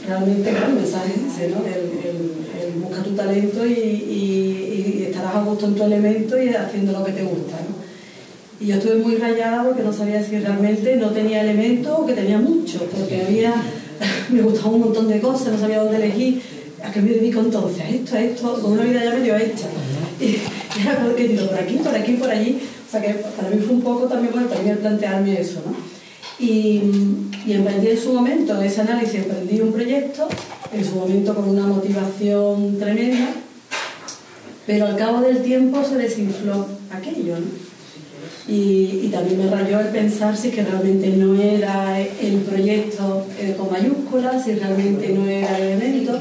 realmente, claro, el mensaje es ese, ¿no? El busca tu talento y estarás a gusto en tu elemento y haciendo lo que te gusta, ¿no? Y yo estuve muy rayada porque no sabía si realmente no tenía elementos o que tenía muchos, porque me gustaban un montón de cosas, no sabía dónde elegir. ¿A qué me dedico entonces? Esto, con una vida ya medio hecha. Y era como que digo, por aquí, por allí. O sea que para mí fue un poco también, bueno, también el plantearme eso, ¿no? Y emprendí en su momento ese análisis, emprendí un proyecto, en su momento con una motivación tremenda, pero al cabo del tiempo se desinfló aquello, ¿no? Y también me rayó el pensar si que realmente no era el proyecto con mayúsculas, si realmente no era el elemento.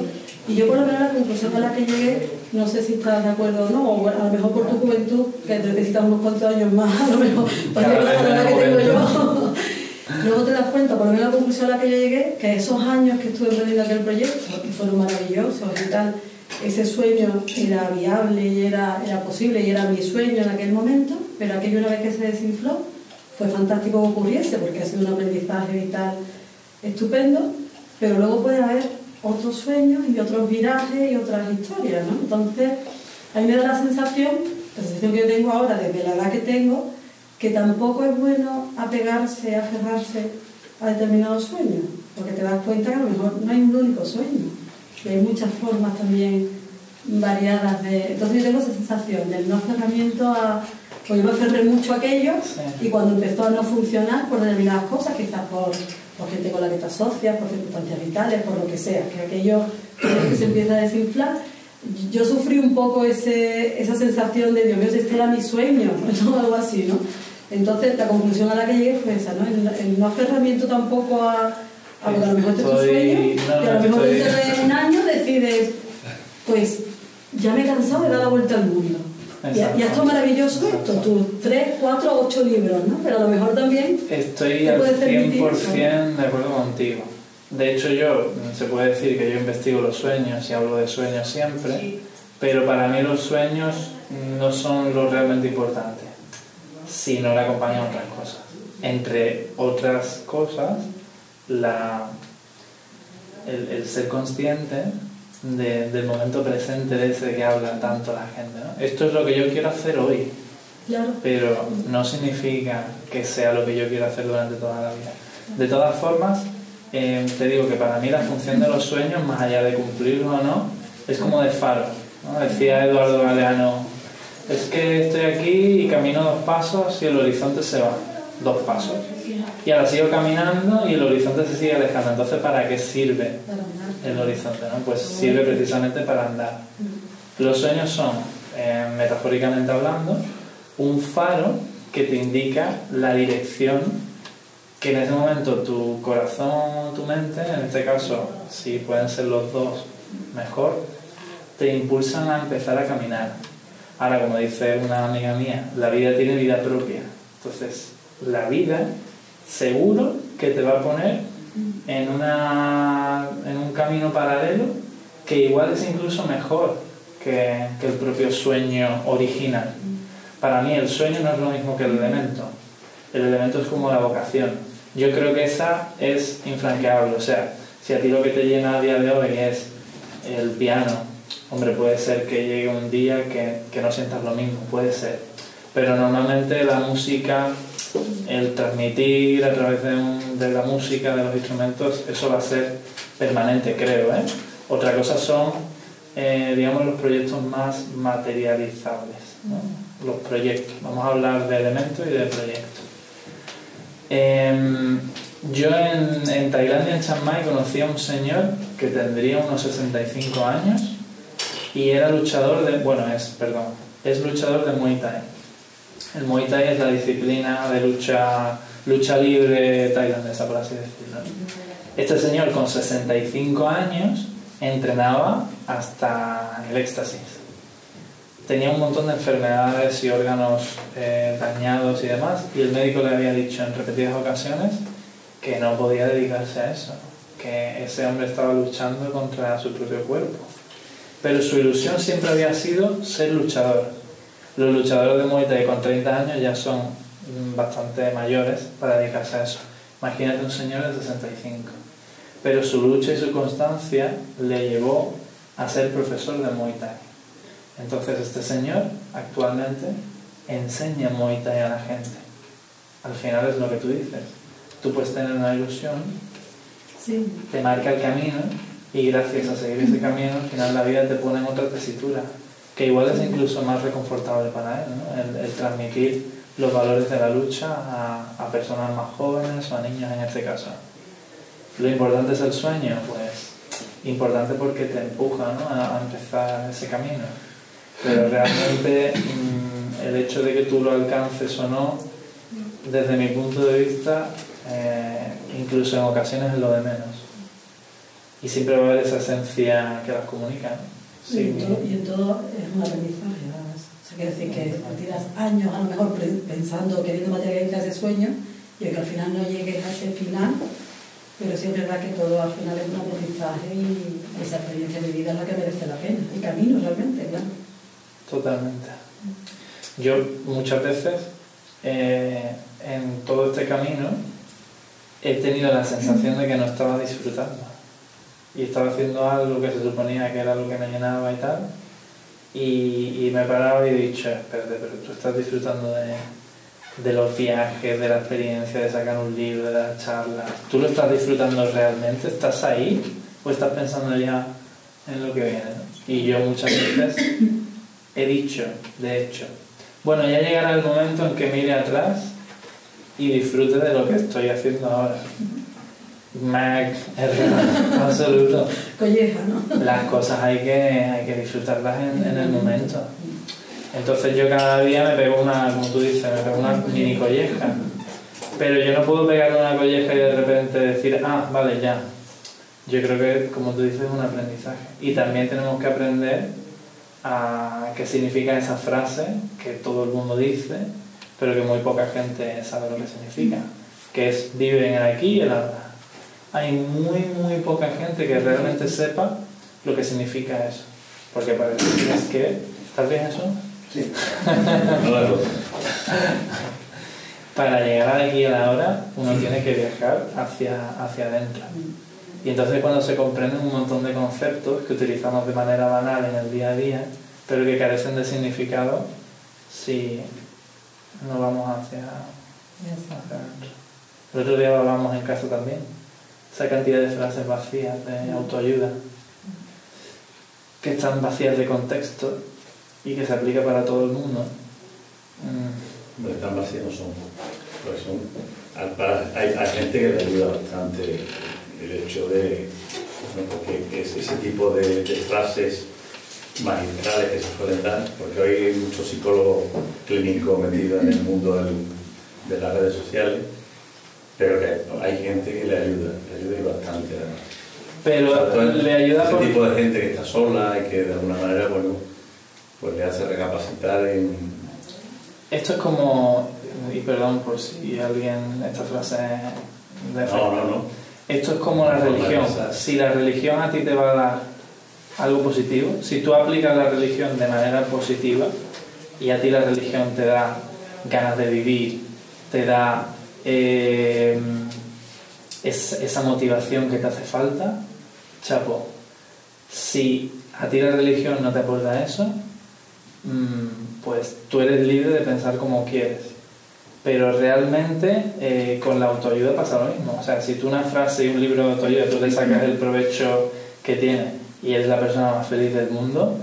Y yo por lo menos la conclusión a la que llegué, no sé si estás de acuerdo o no, o a lo mejor por tu juventud, que necesitas unos cuantos años más, a lo mejor, por la que tengo yo. Luego te das cuenta, por lo menos la conclusión a la que yo llegué, que esos años que estuve emprendiendo aquel proyecto, que fueron maravillosos y tal, ese sueño era viable y era posible y era mi sueño en aquel momento, pero aquello una vez que se desinfló fue fantástico que ocurriese porque ha sido un aprendizaje vital estupendo, pero luego puede haber otros sueños y otros virajes y otras historias, ¿no? Entonces a mí me da la sensación que yo tengo ahora desde la edad que tengo, que tampoco es bueno apegarse, aferrarse a determinados sueños, porque te das cuenta que a lo mejor no hay un único sueño. Y hay muchas formas también variadas de... Entonces yo tengo esa sensación del no aferramiento a... Pues yo me aferré mucho a aquello y cuando empezó a no funcionar por determinadas cosas, quizás por gente con la que te asocias, por circunstancias vitales, por lo que sea, que aquello que se empieza a desinflar, yo sufrí un poco esa sensación de, Dios mío, este era mi sueño, ¿no? Algo así, ¿no? Entonces la conclusión a la que llegué fue esa, ¿no? El no aferramiento tampoco a lo que a lo mejor este es tu sueño, y a lo mejor dentro de un año decides, pues ya me he cansado de dar la vuelta al mundo. Y esto es maravilloso esto, tus 3, 4, 8 libros, ¿no? Pero a lo mejor también... Estoy al 100% de acuerdo contigo. De hecho se puede decir que yo investigo los sueños y hablo de sueños siempre, pero para mí los sueños no son lo realmente importante, sino le acompañan otras cosas. Entre otras cosas, el ser consciente del momento presente de ese que habla tanto la gente, ¿no? Esto es lo que yo quiero hacer hoy, claro, pero no significa que sea lo que yo quiero hacer durante toda la vida. De todas formas, te digo que para mí la función de los sueños, más allá de cumplirlos o no, es como de faro, ¿no? Decía Eduardo Galeano, es que estoy aquí y camino 2 pasos y el horizonte se va, 2 pasos. Y ahora sigo caminando y el horizonte se sigue alejando. Entonces, ¿para qué sirve el horizonte, ¿no? Pues sirve precisamente para andar. Los sueños son, metafóricamente hablando, un faro que te indica la dirección que en ese momento tu corazón, tu mente, en este caso, si pueden ser los dos, mejor, te impulsan a empezar a caminar. Ahora, como dice una amiga mía, la vida tiene vida propia. Entonces, la vida seguro que te va a poner en un camino paralelo que igual es incluso mejor que el propio sueño original. Para mí el sueño no es lo mismo que el elemento. El elemento es como la vocación. Yo creo que esa es infranqueable. O sea, si a ti lo que te llena a día de hoy es el piano, hombre, puede ser que llegue un día que no sientas lo mismo, puede ser. Pero normalmente la música, el transmitir a través de la música, de los instrumentos, eso va a ser permanente, creo, ¿eh? Otra cosa son, digamos, los proyectos más materializables, ¿no? Los proyectos. Vamos a hablar de elementos y de proyectos. Yo en Tailandia, en Chiang Mai, conocí a un señor que tendría unos 65 años y era luchador es luchador de Muay Thai. El Muay Thai es la disciplina de lucha libre tailandesa, por así decirlo. Este señor con 65 años entrenaba hasta el éxtasis. tenía un montón de enfermedades y órganos dañados y demás, y el médico le había dicho en repetidas ocasiones que no podía dedicarse a eso, que ese hombre estaba luchando contra su propio cuerpo. Pero su ilusión siempre había sido ser luchador. Los luchadores de Muay Thai con 30 años ya son bastante mayores para dedicarse a eso. Imagínate un señor de 65. Pero su lucha y su constancia le llevó a ser profesor de Muay Thai. Entonces este señor actualmente enseña Muay Thai a la gente. Al final es lo que tú dices. Tú puedes tener una ilusión, Sí. te marca el camino y gracias a seguir ese camino al final la vida te pone en otra tesitura, que igual es incluso más reconfortable para él, ¿no? El transmitir los valores de la lucha a personas más jóvenes o a niños en este caso. Lo importante es el sueño, pues importante porque te empuja, ¿no?, a empezar ese camino, pero realmente el hecho de que tú lo alcances o no, desde mi punto de vista, incluso en ocasiones es lo de menos, y siempre va a haber esa esencia que las comunica, ¿no? Sí, Y en todo es un aprendizaje, además. O sea, quiere decir que tiras años a lo mejor pensando, queriendo materializar ese sueño, y que al final no llegues a ese final, pero sí es verdad que todo al final es un aprendizaje y esa experiencia de vida es la que merece la pena, el camino realmente, claro. Totalmente. Yo muchas veces en todo este camino he tenido la sensación de que no estaba disfrutando y estaba haciendo algo que se suponía que era lo que me llenaba y tal, y me he parado y he dicho, espérate, pero tú estás disfrutando de los viajes, de la experiencia, de sacar un libro, de las charlas. ¿Tú lo estás disfrutando realmente? ¿Estás ahí? ¿O estás pensando ya en lo que viene, ¿no? Y yo muchas veces he dicho, de hecho, bueno, ya llegará el momento en que mire atrás y disfrute de lo que estoy haciendo ahora. Mac, absoluto. Colleja, ¿no? Las cosas hay que disfrutarlas en el momento. Entonces yo cada día me pego una, como tú dices, me pego una mini colleja. Pero yo no puedo pegar una colleja y de repente decir, ah, vale, ya. Yo creo que, como tú dices, es un aprendizaje. Y también tenemos que aprender a qué significa esa frase que todo el mundo dice, pero que muy poca gente sabe lo que significa, que es vive en el aquí y el ahora. Hay muy poca gente que realmente sepa lo que significa eso, porque para decirles que ¿estás bien eso? Sí. Para llegar al aquí y al ahora uno tiene que viajar hacia adentro, y entonces cuando se comprenden un montón de conceptos que utilizamos de manera banal en el día a día, pero que carecen de significado si no vamos hacia adentro. El otro día hablamos en casa también, esa cantidad de frases vacías de autoayuda que están vacías de contexto y que se aplica para todo el mundo. Hombre, tan vacías no son, pues hay gente que le ayuda bastante el hecho de, ¿no?, porque ese tipo de frases magistrales que se suelen dar, porque hoy hay muchos psicólogos clínicos metidos en el mundo de las redes sociales, pero que hay gente que le ayuda y bastante además. Pero le ayuda ese por... tipo de gente que está sola y que de alguna manera, bueno, pues le hace recapacitar en... Esto es como, y perdón por si alguien, esta frase de No. Esto es como la religión. Si la religión a ti te va a dar algo positivo, si tú aplicas la religión de manera positiva y a ti la religión te da ganas de vivir, te da esa motivación que te hace falta, chapo. Si a ti la religión no te aporta eso, pues tú eres libre de pensar como quieres. Pero realmente con la autoayuda pasa lo mismo. O sea, si tú una frase y un libro de autoayuda tú le sacas el provecho que tiene y eres la persona más feliz del mundo,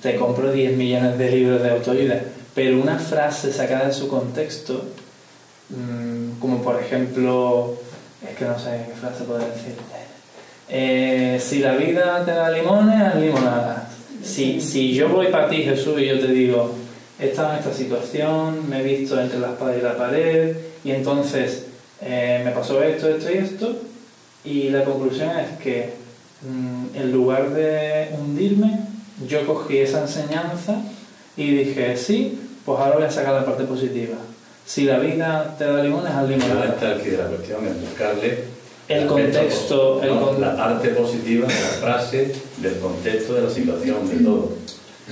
te compro 10 millones de libros de autoayuda. Pero una frase sacada de su contexto, como por ejemplo, es que no sé qué frase poder decirte, si la vida te da limones, haz limonadas. Si yo voy para ti, Jesús, y yo te digo, he estado en esta situación, me he visto entre la espada y la pared, y entonces me pasó esto y esto, y la conclusión es que en lugar de hundirme, yo cogí esa enseñanza Y dije, sí, pues ahora voy a sacar la parte positiva. Si la vida te da limones, haz Ahí limonada. está aquí de la cuestión, es buscarle El contexto, la parte positiva de la frase, del contexto, de la situación, de todo.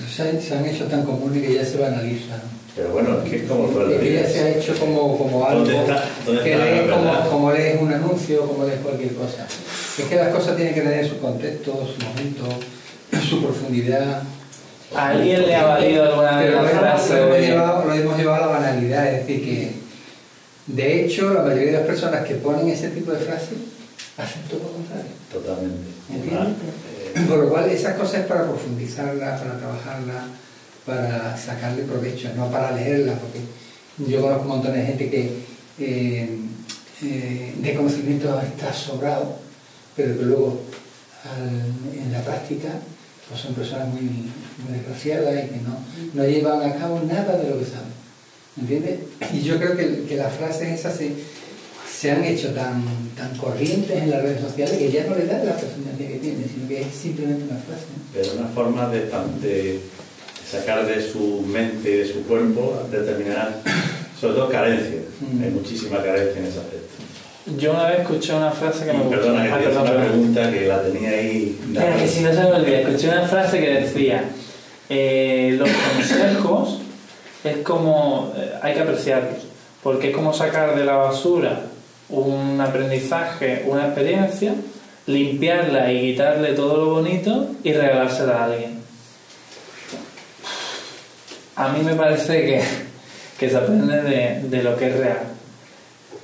Se han hecho tan comunes que ya se banalizan. Pero bueno, es que es como toda la Es que ya vida. se ha hecho como algo ¿Dónde está que la lees verdad? como lees un anuncio, como lees cualquier cosa. Es que las cosas tienen que tener su contexto, su momento, su profundidad. ¿A alguien le ha valido alguna vez Pero la frase? lo hemos llevado a la banalidad, es decir, que de hecho la mayoría de las personas que ponen ese tipo de frases hacen todo lo contrario. Totalmente. ¿Entiendes? Por lo cual esas cosas es para profundizarlas, para trabajarlas, para sacarle provecho, no para leerlas, porque yo conozco un montón de gente que de conocimiento está sobrado, pero que luego en la práctica pues son personas muy, muy desgraciadas y que no llevan a cabo nada de lo que saben. ¿Entiendes? Y yo creo que las frases esas se han hecho tan corrientes en las redes sociales que ya no le dan la personalidad que tienen, sino que es simplemente una frase, ¿no? Pero una forma de sacar de su mente y de su cuerpo determinadas, sobre todo carencias. Hay muchísima carencia en ese aspecto. Yo una vez escuché una frase que me gustó. Perdona, que te hice perdón, una perdón. pregunta que la tenía ahí. Mira, que si no se me olvida, escuché una frase que decía, los consejos es como, hay que apreciarlos, porque es como sacar de la basura un aprendizaje, una experiencia, limpiarla y quitarle todo lo bonito y regalársela a alguien. A mí me parece que se aprende de lo que es real.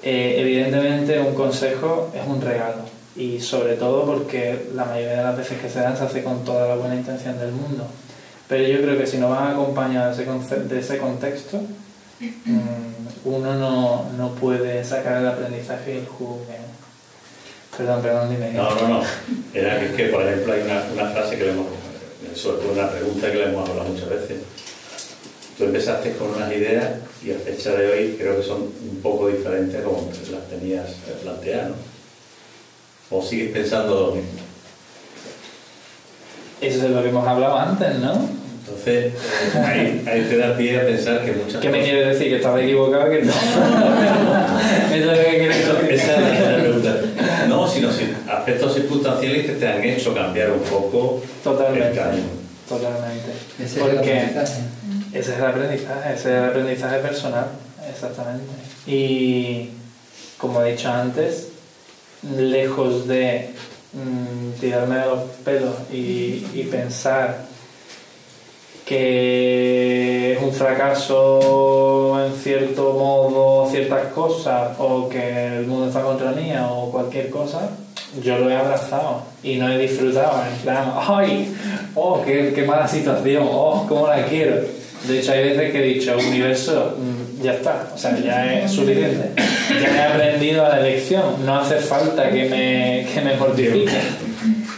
Evidentemente un consejo es un regalo, y sobre todo porque la mayoría de las veces que se dan se hace con toda la buena intención del mundo, pero yo creo que si no van acompañados de ese contexto, uno no puede sacar el aprendizaje y el jugo perdón, dime. No. Era que por ejemplo, hay una frase que le hemos, sobre todo una pregunta que le hemos hablado muchas veces. Tú empezaste con unas ideas y a fecha de hoy creo que son un poco diferentes a como las tenías planteadas, ¿no? ¿O sigues pensando lo mismo? Eso es lo que hemos hablado antes, ¿no? Entonces, ahí te da pie a pensar que muchas ¿Qué me cosas... quieres decir? ¿Que estaba equivocado? ¿Que no? Eso es lo que quieres decir. Esa es la pregunta. No, sino aspectos circunstanciales que te han hecho cambiar un poco Totalmente. el camino. Totalmente. Ese es el Porque aprendizaje. ese es el aprendizaje personal, exactamente. Y como he dicho antes, lejos de tirarme de los pelos y pensar que es un fracaso en cierto modo ciertas cosas, o que el mundo está contra mí, o cualquier cosa, yo lo he abrazado y no he disfrutado en plan, ¡ay! ¡Oh, qué mala situación! ¡Oh, cómo la quiero! De hecho, hay veces que he dicho, universo, ya está, o sea, ya es suficiente, ya he aprendido a la lección, no hace falta que me mortifique,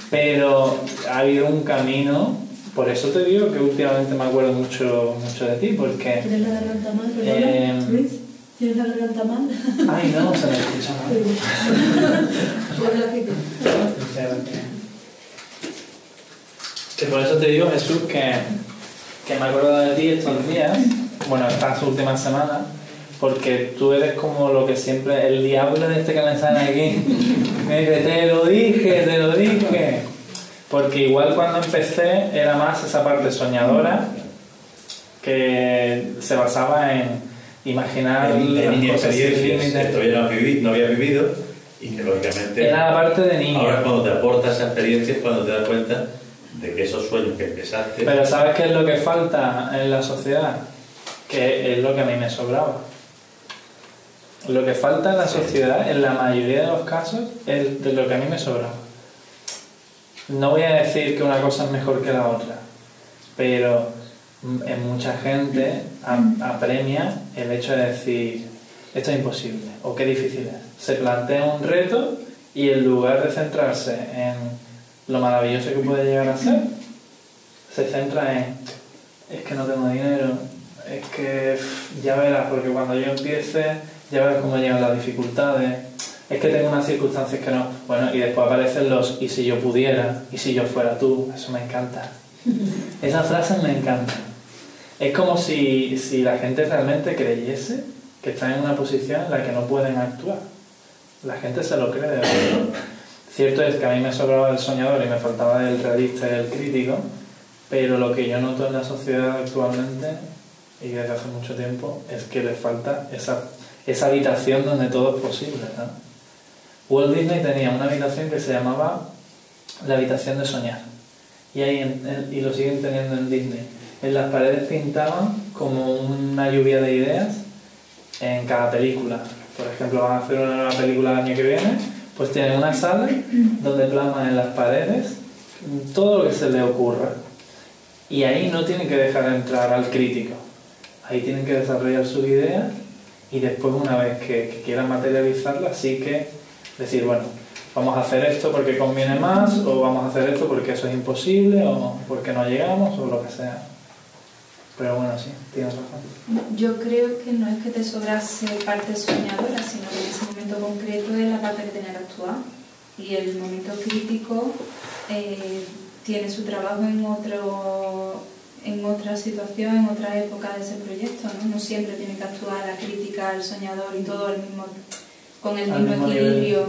pero ha habido un camino. Por eso te digo que últimamente me acuerdo mucho de ti, porque... ¿Tienes la garganta mal? Perdona, Luis. ¿Tienes la garganta mal? Ay, no, se me escucha mal. Que por eso te digo, Jesús, que me acuerdo de ti estos días, bueno, estas últimas semanas, porque tú eres como lo que siempre, el diablo de este que me sale aquí, me dice, te lo dije. Porque igual cuando empecé era más esa parte soñadora que se basaba en imaginar En las cosas sin experiencias límites. que todavía no había vivido y que lógicamente Era la parte de niño. ahora cuando te aporta esa experiencia es cuando te das cuenta de que esos sueños que empezaste... Pero ¿sabes qué es lo que falta en la sociedad? Que es lo que a mí me sobraba. Lo que falta en la sociedad, en la mayoría de los casos, es de lo que a mí me sobraba. No voy a decir que una cosa es mejor que la otra, pero en mucha gente apremia el hecho de decir, esto es imposible, o qué difícil es. Se plantea un reto y en lugar de centrarse en lo maravilloso que puede llegar a ser, se centra en, es que no tengo dinero, es que ya verás, porque cuando yo empiece ya verás cómo llegan las dificultades, es que tengo unas circunstancias que no... Bueno, y después aparecen los y si yo pudiera, y si yo fuera tú. Eso me encanta. Esas frases me encantan. Es como si la gente realmente creyese que están en una posición en la que no pueden actuar. La gente se lo cree de verdad. Cierto es que a mí me sobraba el soñador y me faltaba el realista y el crítico, pero lo que yo noto en la sociedad actualmente, y desde hace mucho tiempo, es que le falta esa habitación donde todo es posible, ¿no? Walt Disney tenía una habitación que se llamaba la habitación de soñar, y lo siguen teniendo en Disney. En las paredes pintaban como una lluvia de ideas en cada película. Por ejemplo, van a hacer una nueva película el año que viene, pues tienen una sala donde plasman en las paredes todo lo que se les ocurra. Y ahí no tienen que dejar entrar al crítico. Ahí tienen que desarrollar sus ideas y después, una vez que quieran materializarlas, sí que decir, bueno, vamos a hacer esto porque conviene más, o vamos a hacer esto porque eso es imposible, o porque no llegamos, o lo que sea. Pero bueno, sí, tienes razón. Yo creo que no es que te sobrase parte soñadora, sino que en ese momento concreto es la parte que tenía que actuar. Y el momento crítico tiene su trabajo en otra situación, en otra época de ese proyecto, ¿no? No siempre tiene que actuar la crítica, el soñador y todo con el mismo equilibrio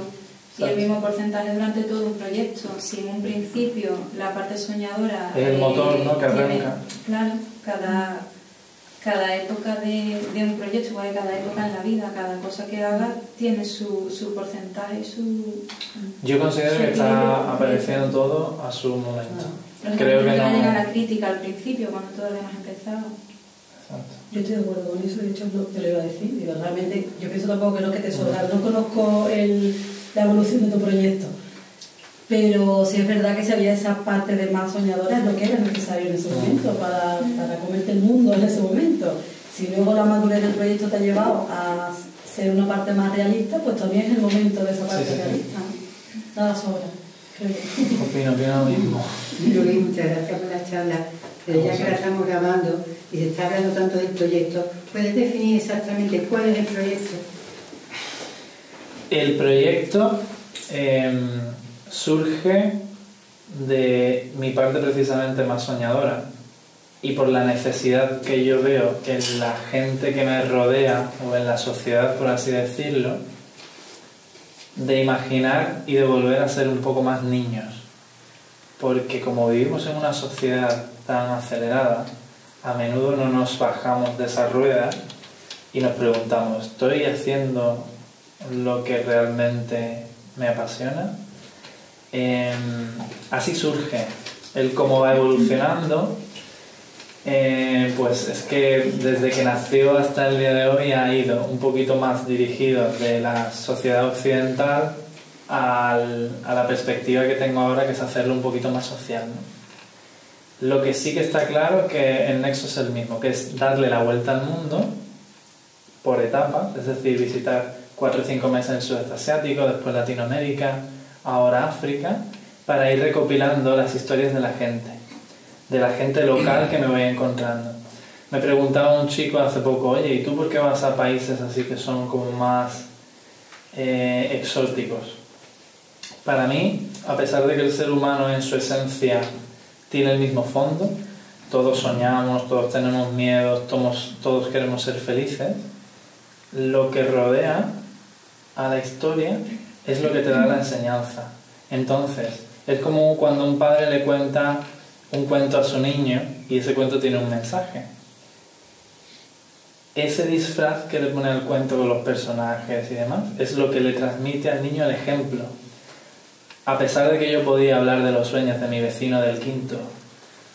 y el mismo porcentaje durante todo un proyecto. Si en un principio la parte soñadora es el motor, ¿no?, que arranca. Claro, cada época de un proyecto, igual que cada época en la vida, cada cosa que haga tiene su porcentaje y su... Yo considero que está apareciendo todo a su momento. Creo que no llega la crítica al principio, cuando todavía hemos empezado. Exacto. Yo estoy de acuerdo con eso, de hecho te lo iba a decir. Digo, realmente yo pienso tampoco que no, que te sobra. No conozco la evolución de tu proyecto, pero sí es verdad que si había esa parte de más soñadora, es lo que era necesario en ese momento para comerte el mundo en ese momento. Si luego la madurez del proyecto te ha llevado a ser una parte más realista, pues también es el momento de esa parte realista. Nada sobra, creo yo. Opino lo mismo. Luis, muchas gracias por la charla, pero ya que la estamos grabando y se está hablando tanto del proyecto, ¿puedes definir exactamente cuál es el proyecto? El proyecto surge de mi parte precisamente más soñadora y por la necesidad que yo veo en la gente que me rodea o en la sociedad, por así decirlo, de imaginar y de volver a ser un poco más niños. Porque como vivimos en una sociedad tan acelerada, a menudo no nos bajamos de esa rueda y nos preguntamos, ¿estoy haciendo lo que realmente me apasiona? Así surge el cómo va evolucionando. Pues es que desde que nació hasta el día de hoy ha ido un poquito más dirigido de la sociedad occidental a la perspectiva que tengo ahora, que es hacerlo un poquito más social, ¿no? Lo que sí que está claro es que el nexo es el mismo, que es darle la vuelta al mundo por etapas, es decir, visitar 4 o 5 meses en el sudeste asiático, después Latinoamérica, ahora África, para ir recopilando las historias de la gente local que me voy encontrando. Me preguntaba un chico hace poco, oye, ¿y tú por qué vas a países así que son como más exóticos? Para mí, a pesar de que el ser humano en su esencia tiene el mismo fondo, todos soñamos, todos tenemos miedos, todos queremos ser felices, lo que rodea a la historia es lo que te da la enseñanza. Entonces, es como cuando un padre le cuenta un cuento a su niño y ese cuento tiene un mensaje. Ese disfraz que le pone al cuento con los personajes y demás es lo que le transmite al niño el ejemplo. A pesar de que yo podía hablar de los sueños de mi vecino del quinto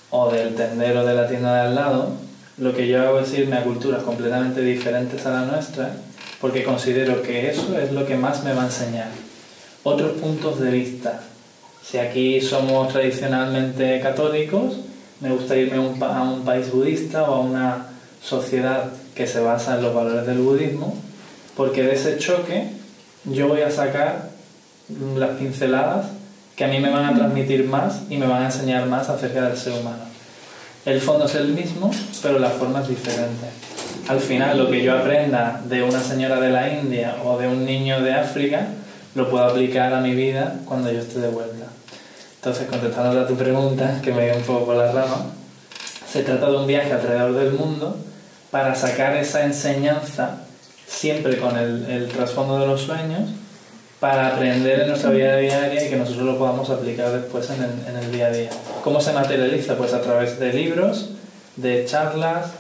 o del tendero de la tienda de al lado, lo que yo hago es irme a culturas completamente diferentes a la nuestra, porque considero que eso es lo que más me va a enseñar. Otros puntos de vista. Si aquí somos tradicionalmente católicos, me gusta irme a un país budista o a una sociedad que se basa en los valores del budismo, porque de ese choque yo voy a sacar las pinceladas que a mí me van a transmitir más y me van a enseñar más acerca del ser humano. El fondo es el mismo, pero la forma es diferente. Al final, lo que yo aprenda de una señora de la India o de un niño de África, lo puedo aplicar a mi vida cuando yo esté de vuelta. Entonces, contestando a tu pregunta, que me dio un poco por las ramas, Se trata de un viaje alrededor del mundo para sacar esa enseñanza, siempre con el trasfondo de los sueños, para aprender en nuestra vida diaria y que nosotros lo podamos aplicar después en el día a día. ¿Cómo se materializa? Pues a través de libros, de charlas,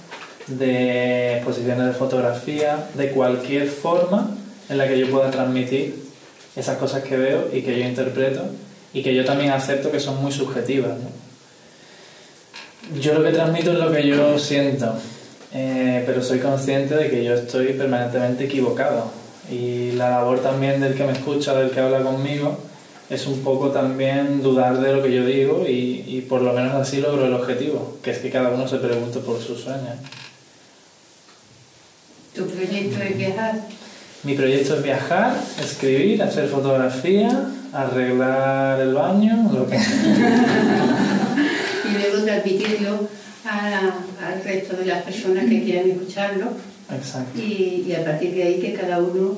de exposiciones de fotografía, de cualquier forma en la que yo pueda transmitir esas cosas que veo y que yo interpreto y que yo también acepto que son muy subjetivas, ¿no? Yo lo que transmito es lo que yo siento, pero soy consciente de que yo estoy permanentemente equivocado, y la labor también del que me escucha, del que habla conmigo, es un poco también dudar de lo que yo digo y por lo menos así logro el objetivo, que es que cada uno se pregunte por sus sueños. ¿Tu proyecto es viajar? Mi proyecto es viajar, escribir, hacer fotografía, arreglar el baño, lo que... Y luego transmitirlo al resto de las personas que quieran escucharlo. Exacto. Y a partir de ahí que cada uno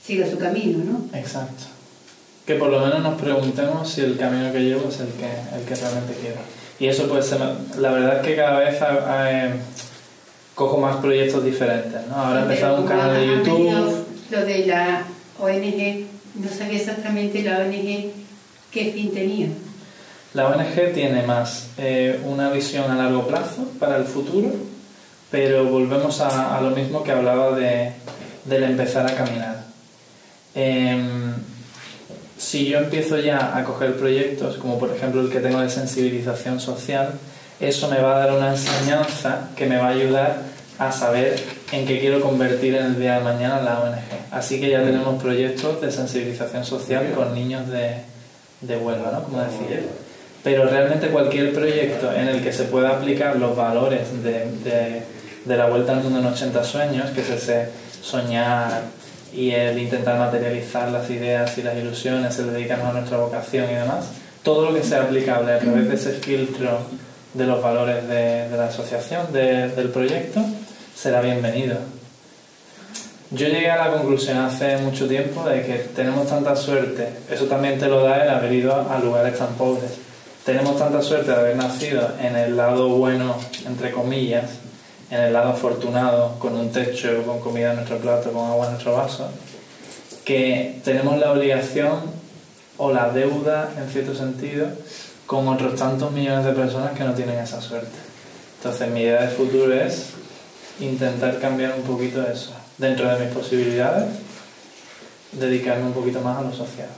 siga su camino, ¿no? Exacto. Que por lo menos nos preguntemos si el camino que llevo es el que realmente quiero. Y eso pues la verdad es que cada vez cojo más proyectos diferentes, ¿no? Ahora he empezado un canal de YouTube. Lo de la ONG, no sabía exactamente la ONG qué fin tenía. La ONG tiene más una visión a largo plazo para el futuro, pero volvemos a lo mismo que hablaba del empezar a caminar. Si yo empiezo ya a coger proyectos, como por ejemplo el que tengo de sensibilización social, eso me va a dar una enseñanza que me va a ayudar a saber en qué quiero convertir en el día de mañana la ONG. Así que ya tenemos proyectos de sensibilización social con niños de Huelva, ¿no? Como decía. Pero realmente cualquier proyecto en el que se pueda aplicar los valores de la Vuelta al Mundo en 80 sueños, que es ese soñar y el intentar materializar las ideas y las ilusiones, el dedicarnos a nuestra vocación y demás, todo lo que sea aplicable a través de ese filtro de los valores de la asociación, del proyecto, será bienvenido. Yo llegué a la conclusión hace mucho tiempo de que tenemos tanta suerte, eso también te lo da el haber ido a lugares tan pobres, tenemos tanta suerte de haber nacido en el lado bueno, entre comillas, en el lado afortunado, con un techo, con comida en nuestro plato, con agua en nuestro vaso, que tenemos la obligación o la deuda, en cierto sentido, con otros tantos millones de personas que no tienen esa suerte. Entonces mi idea de futuro es intentar cambiar un poquito eso. Dentro de mis posibilidades, dedicarme un poquito más a lo social.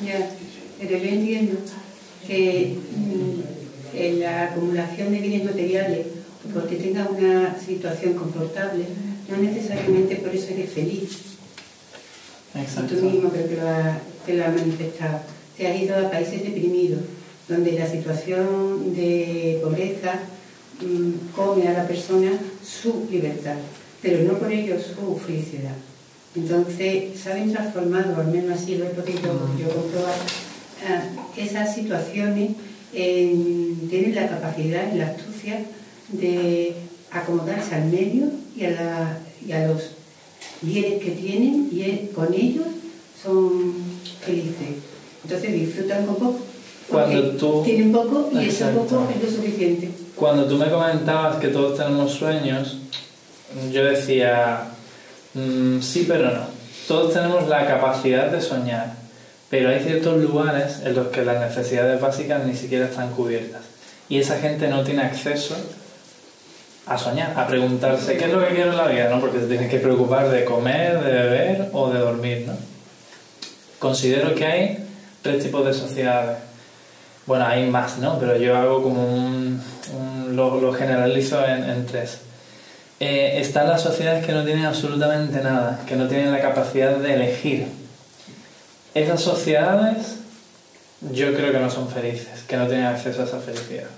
Ya, pero yo entiendo que en la acumulación de bienes materiales, porque tengas una situación confortable, no necesariamente por eso eres feliz. Exacto. Y tú mismo creo que lo has manifestado. Te has ido a países deprimidos, donde la situación de pobreza come a la persona su libertad, pero no por ello su felicidad. Entonces, saben transformado, al menos así lo he podido yo comprobar, esas situaciones tienen la capacidad y la astucia de acomodarse al medio y a los bienes que tienen, y con ellos son felices. Entonces disfrutan con poco, porque tienen poco y ese poco es lo suficiente. Cuando tú me comentabas que todos tenemos sueños, yo decía, sí pero no. Todos tenemos la capacidad de soñar, pero hay ciertos lugares en los que las necesidades básicas ni siquiera están cubiertas. Y esa gente no tiene acceso a soñar, a preguntarse qué es lo que quiero en la vida, ¿no? Porque se tienen que preocupar de comer, de beber o de dormir, ¿no? Considero que hay 3 tipos de sociedades. Bueno, hay más, ¿no? Pero yo hago como lo generalizo en 3. Están las sociedades que no tienen absolutamente nada, que no tienen la capacidad de elegir. Esas sociedades yo creo que no son felices, que no tienen acceso a esa felicidad.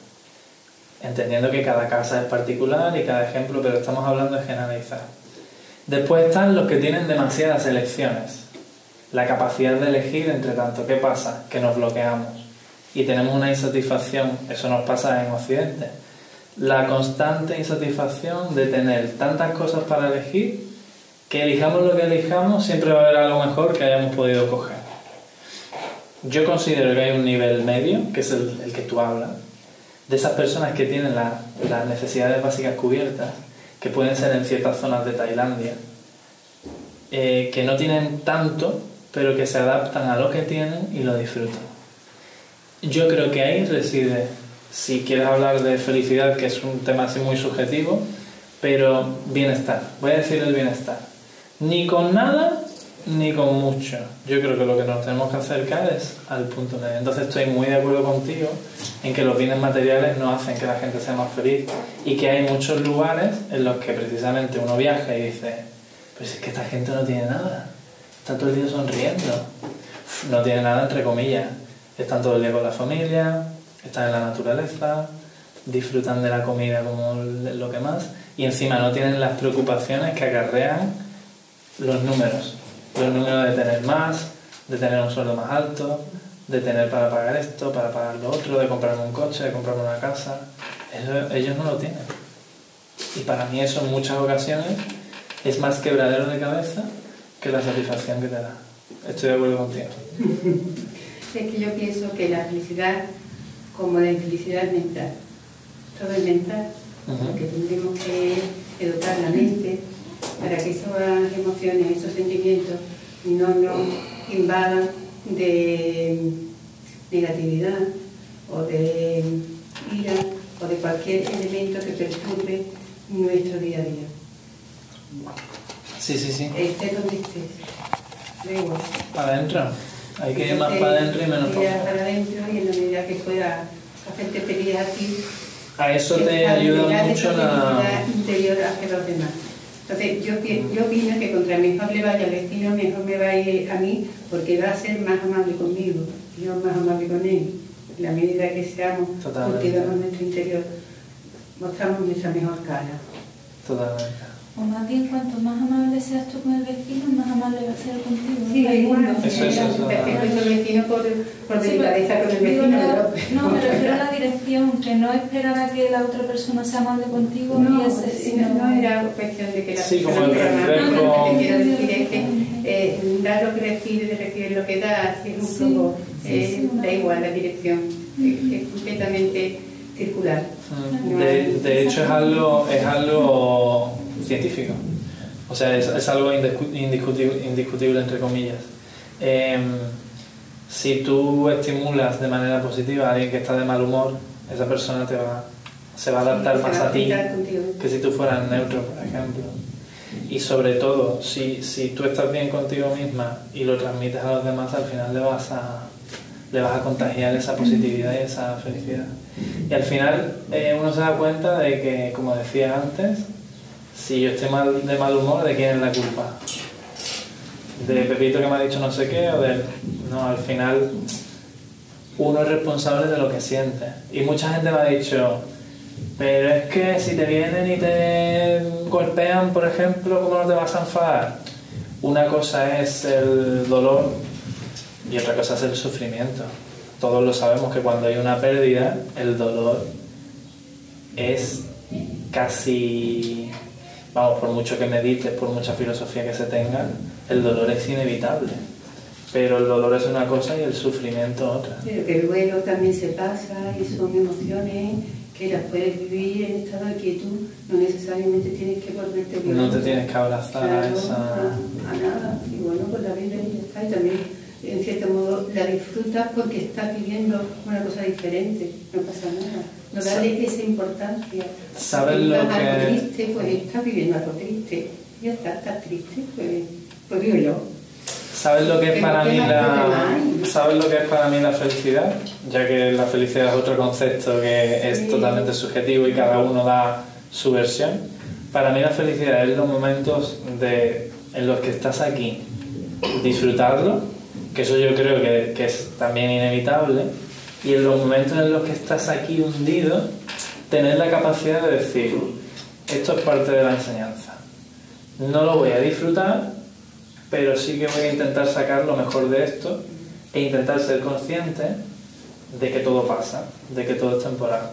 Entendiendo que cada casa es particular y cada ejemplo, pero estamos hablando de generalizar. Después están los que tienen demasiadas elecciones. La capacidad de elegir entre tanto. ¿Qué pasa? Que nos bloqueamos y tenemos una insatisfacción. Eso nos pasa en Occidente. La constante insatisfacción de tener tantas cosas para elegir que elijamos lo que elijamos, siempre va a haber algo mejor que hayamos podido coger. Yo considero que hay un nivel medio, que es el que tú hablas, de esas personas que tienen las necesidades básicas cubiertas, que pueden ser en ciertas zonas de Tailandia, que no tienen tanto, pero que se adaptan a lo que tienen y lo disfrutan. Yo creo que ahí reside, si quieres hablar de felicidad, que es un tema así muy subjetivo, pero bienestar. Voy a decir el bienestar. Ni con nada, ni con mucho. Yo creo que lo que nos tenemos que acercar es al punto medio. Entonces estoy muy de acuerdo contigo en que los bienes materiales no hacen que la gente sea más feliz y que hay muchos lugares en los que precisamente uno viaja y dice, pues es que esta gente no tiene nada, está todo el día sonriendo, no tiene nada entre comillas, están todo el día con la familia, están en la naturaleza, disfrutan de la comida como lo que más, y encima no tienen las preocupaciones que acarrean los números de tener más, de tener un sueldo más alto, de tener para pagar esto, para pagar lo otro, de comprarme un coche, de comprarme una casa. Eso, ellos no lo tienen. Y para mí eso en muchas ocasiones es más quebradero de cabeza que la satisfacción que te da. Estoy de acuerdo contigo. Es que yo pienso que la felicidad, como la infelicidad, es mental. Todo es mental, porque tendremos que educar la mente para que esas emociones, esos sentimientos no nos invadan de negatividad o de ira o de cualquier elemento que perturbe nuestro día a día. Sí. Estés donde estés, da igual. Para adentro. Hay que ir más para adentro y menos para afuera. Para adentro, y en la medida que pueda hacerte feliz a ti. A eso te ayuda mucho la interior hacia los demás. Entonces, yo opino que contra mejor le vaya al vecino, mejor me va a ir a mí, porque va a ser más amable conmigo, y yo más amable con él. En la medida que seamos, cultivamos nuestro interior, mostramos nuestra mejor cara. Totalmente. O más bien, cuanto más amable seas tú con el vecino, más amable va a ser contigo. Sí, igual. Eso. El vecino por delicadeza con el vecino. No, me refiero a la dirección, que no esperar a que la otra persona sea amable contigo. No era cuestión de que la persona como el reflejo. Lo que quiero decir es que dar lo que recibir lo que da, es un flujo, da igual la dirección, es completamente circular. De hecho es algo científico, o sea, es algo indiscutible entre comillas. Si tú estimulas de manera positiva a alguien que está de mal humor, esa persona se va a adaptar más a ti que si tú fueras neutro, por ejemplo. Y sobre todo, si tú estás bien contigo misma y lo transmites a los demás, al final le vas a contagiar esa positividad y esa felicidad. Y al final uno se da cuenta de que, como decía antes, si yo estoy de mal humor, ¿de quién es la culpa? ¿De Pepito que me ha dicho no sé qué? No, al final uno es responsable de lo que siente. Y mucha gente me ha dicho, pero es que si te vienen y te golpean, por ejemplo, ¿cómo no te vas a enfadar? Una cosa es el dolor y otra cosa es el sufrimiento. Todos lo sabemos que cuando hay una pérdida, el dolor es casi... Vamos, por mucho que medites, por mucha filosofía que se tenga, el dolor es inevitable. Pero el dolor es una cosa y el sufrimiento otra. Pero que luego también se pasa y son emociones que las puedes vivir en estado de quietud. No necesariamente tienes que volverte violento. No te tienes que abrazar a esa... A nada. Y bueno, pues la vida ya está. Y también, en cierto modo, la disfrutas porque estás viviendo una cosa diferente. No pasa nada. No darle esa importancia. ¿Sabes lo que...? Algo triste, pues estás viviendo algo triste. Ya está, estás triste, pues vívelo. ¿Sabes lo que es para mí ¿Sabes lo que es para mí la felicidad? Ya que la felicidad es otro concepto que es totalmente subjetivo y cada uno da su versión. Para mí la felicidad es los momentos en los que estás aquí, disfrutarlo, que eso yo creo que es también inevitable, y en los momentos en los que estás aquí hundido, tener la capacidad de decir, esto es parte de la enseñanza. No lo voy a disfrutar, pero sí que voy a intentar sacar lo mejor de esto e intentar ser consciente de que todo pasa, de que todo es temporal.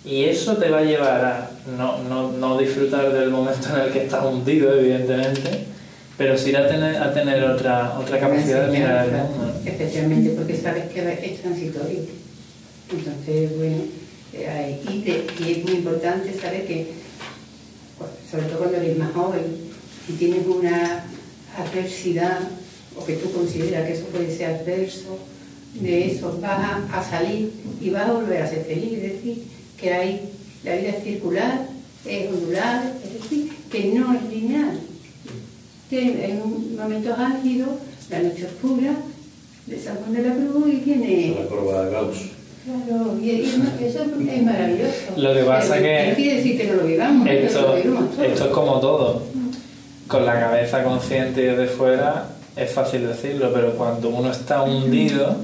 Y eso te va a llevar a no disfrutar del momento en el que estás hundido, evidentemente, pero sí a tener otra capacidad de mirar el mundo. Especialmente porque sabes que es transitorio. Entonces, bueno, y es muy importante saber que, sobre todo cuando eres más joven, si tienes una adversidad o que tú consideras que eso puede ser adverso, de eso vas a salir y vas a volver a ser feliz. Es decir, que la vida es circular, es ondular, es decir, que no es lineal. Que en un momento álgido, la noche oscura, de San Juan de la Cruz y viene... La curva de Gauss. Claro, y eso es maravilloso. Lo que pasa que... No quiere decir que no lo vivamos, esto esto es como todo. Con la cabeza consciente y desde fuera es fácil decirlo, pero cuando uno está hundido,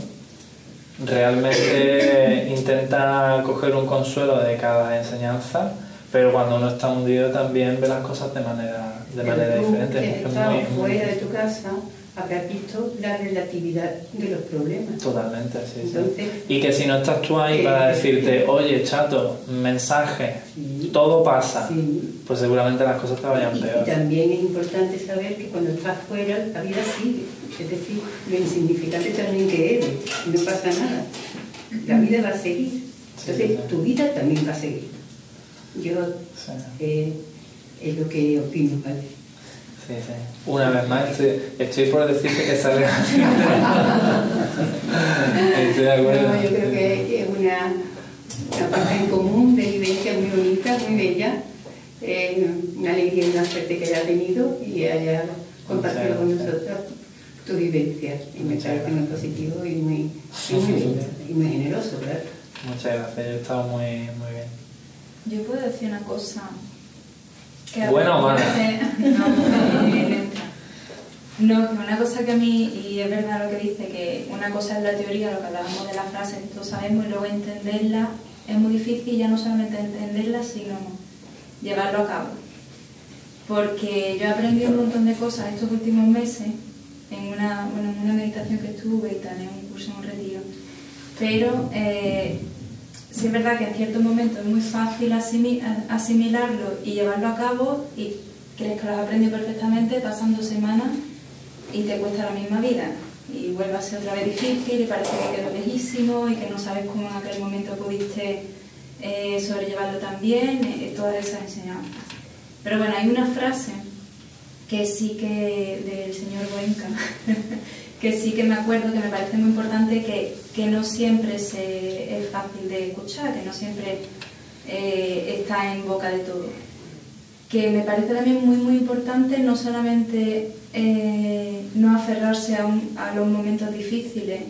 realmente intenta coger un consuelo de cada enseñanza, pero cuando uno está hundido también ve las cosas de manera diferente. Que has estado fuera de tu casa, habrás visto la relatividad de los problemas. Totalmente, sí. Entonces, y que si no estás tú ahí para decirte, oye, chato, mensaje, todo pasa, pues seguramente las cosas te vayan peor. Y también es importante saber que cuando estás fuera, la vida sigue. Es decir, lo insignificante también que eres, no pasa nada. La vida va a seguir. Entonces, tu vida también va a seguir. Yo es lo que opino, ¿vale? Sí. Una vez más, estoy por decirte que salga. Estoy de acuerdo. No, yo creo que es una parte en común de vivencia muy bonita, muy bella. Una alegría y una suerte que haya tenido y haya compartido con nosotros tu vivencia. Y me parece muy positivo y muy generoso, ¿verdad? Muchas gracias, yo he estado muy bien. Yo puedo decir una cosa. ¿Buena o mala? No, que una cosa que a mí, y es verdad lo que dice, que una cosa es la teoría, lo que hablábamos de la frase, que todos sabemos, y luego entenderla es muy difícil, ya no solamente entenderla, sino llevarlo a cabo. Porque yo he aprendido un montón de cosas estos últimos meses, en una meditación que estuve y también en un curso, en un retiro. Pero sí es verdad que en ciertos momentos es muy fácil asimilarlo y llevarlo a cabo y crees que lo has aprendido perfectamente, pasan 2 semanas y te cuesta la misma vida. Y vuelve a ser otra vez difícil y parece que quedó lejísimo y que no sabes cómo en aquel momento pudiste sobrellevarlo tan bien, todas esas enseñanzas. Pero bueno, hay una frase que sí que del señor Goenka, que sí que me acuerdo que me parece muy importante, que no siempre es fácil de escuchar, que no siempre está en boca de todo. Que me parece también muy importante no solamente no aferrarse a los momentos difíciles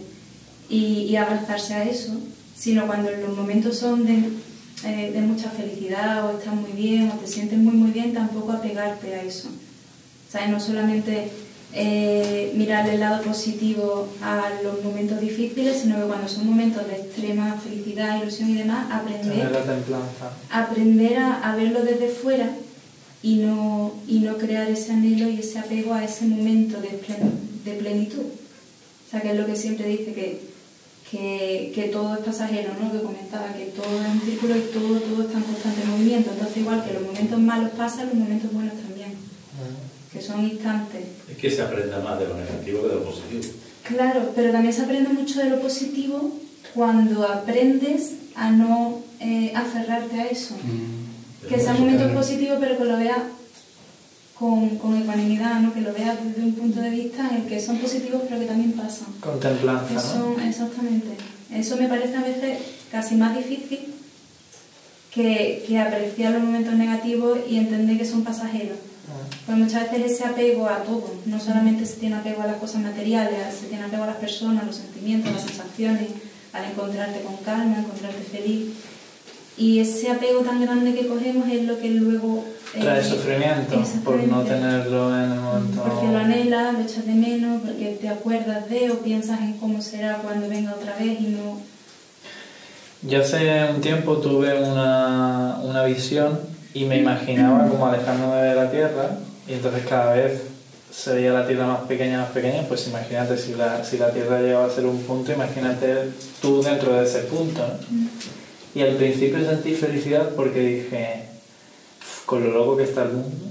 y abrazarse a eso, sino cuando los momentos son de mucha felicidad o estás muy bien o te sientes muy bien, tampoco apegarte a eso. ¿Sabes? No solamente mirar el lado positivo a los momentos difíciles, sino que cuando son momentos de extrema felicidad, ilusión y demás, aprender a verlo desde fuera y no crear ese anhelo y ese apego a ese momento de plenitud. O sea, que es lo que siempre dice, que todo es pasajero, ¿no? Lo que comentaba, que todo es un círculo y todo está en constante movimiento. Entonces, igual que los momentos malos pasan, los momentos buenos también, que son instantes. Es que se aprenda más de lo negativo que de lo positivo. Claro, pero también se aprende mucho de lo positivo cuando aprendes a no aferrarte a eso. Que sean momentos positivos, pero que lo veas con ecuanimidad, ¿no? Que lo veas desde un punto de vista en el que son positivos, pero que también pasan. Con templanza, ¿no? Exactamente. Eso me parece a veces casi más difícil que apreciar los momentos negativos y entender que son pasajeros. Pues muchas veces ese apego a todo, no solamente se tiene apego a las cosas materiales, se tiene apego a las personas, los sentimientos, las sensaciones, al encontrarte con calma, encontrarte feliz. Y ese apego tan grande que cogemos es lo que luego trae sufrimiento por no tenerlo en el momento. Porque lo anhelas, lo echas de menos, porque te acuerdas de o piensas en cómo será cuando venga otra vez y no. Yo hace un tiempo tuve una visión y me imaginaba como alejándome de la Tierra, y entonces cada vez se veía la Tierra más pequeña, pues imagínate si la Tierra llegaba a ser un punto, imagínate tú dentro de ese punto, ¿no? Y al principio sentí felicidad porque dije, con lo loco que está el mundo,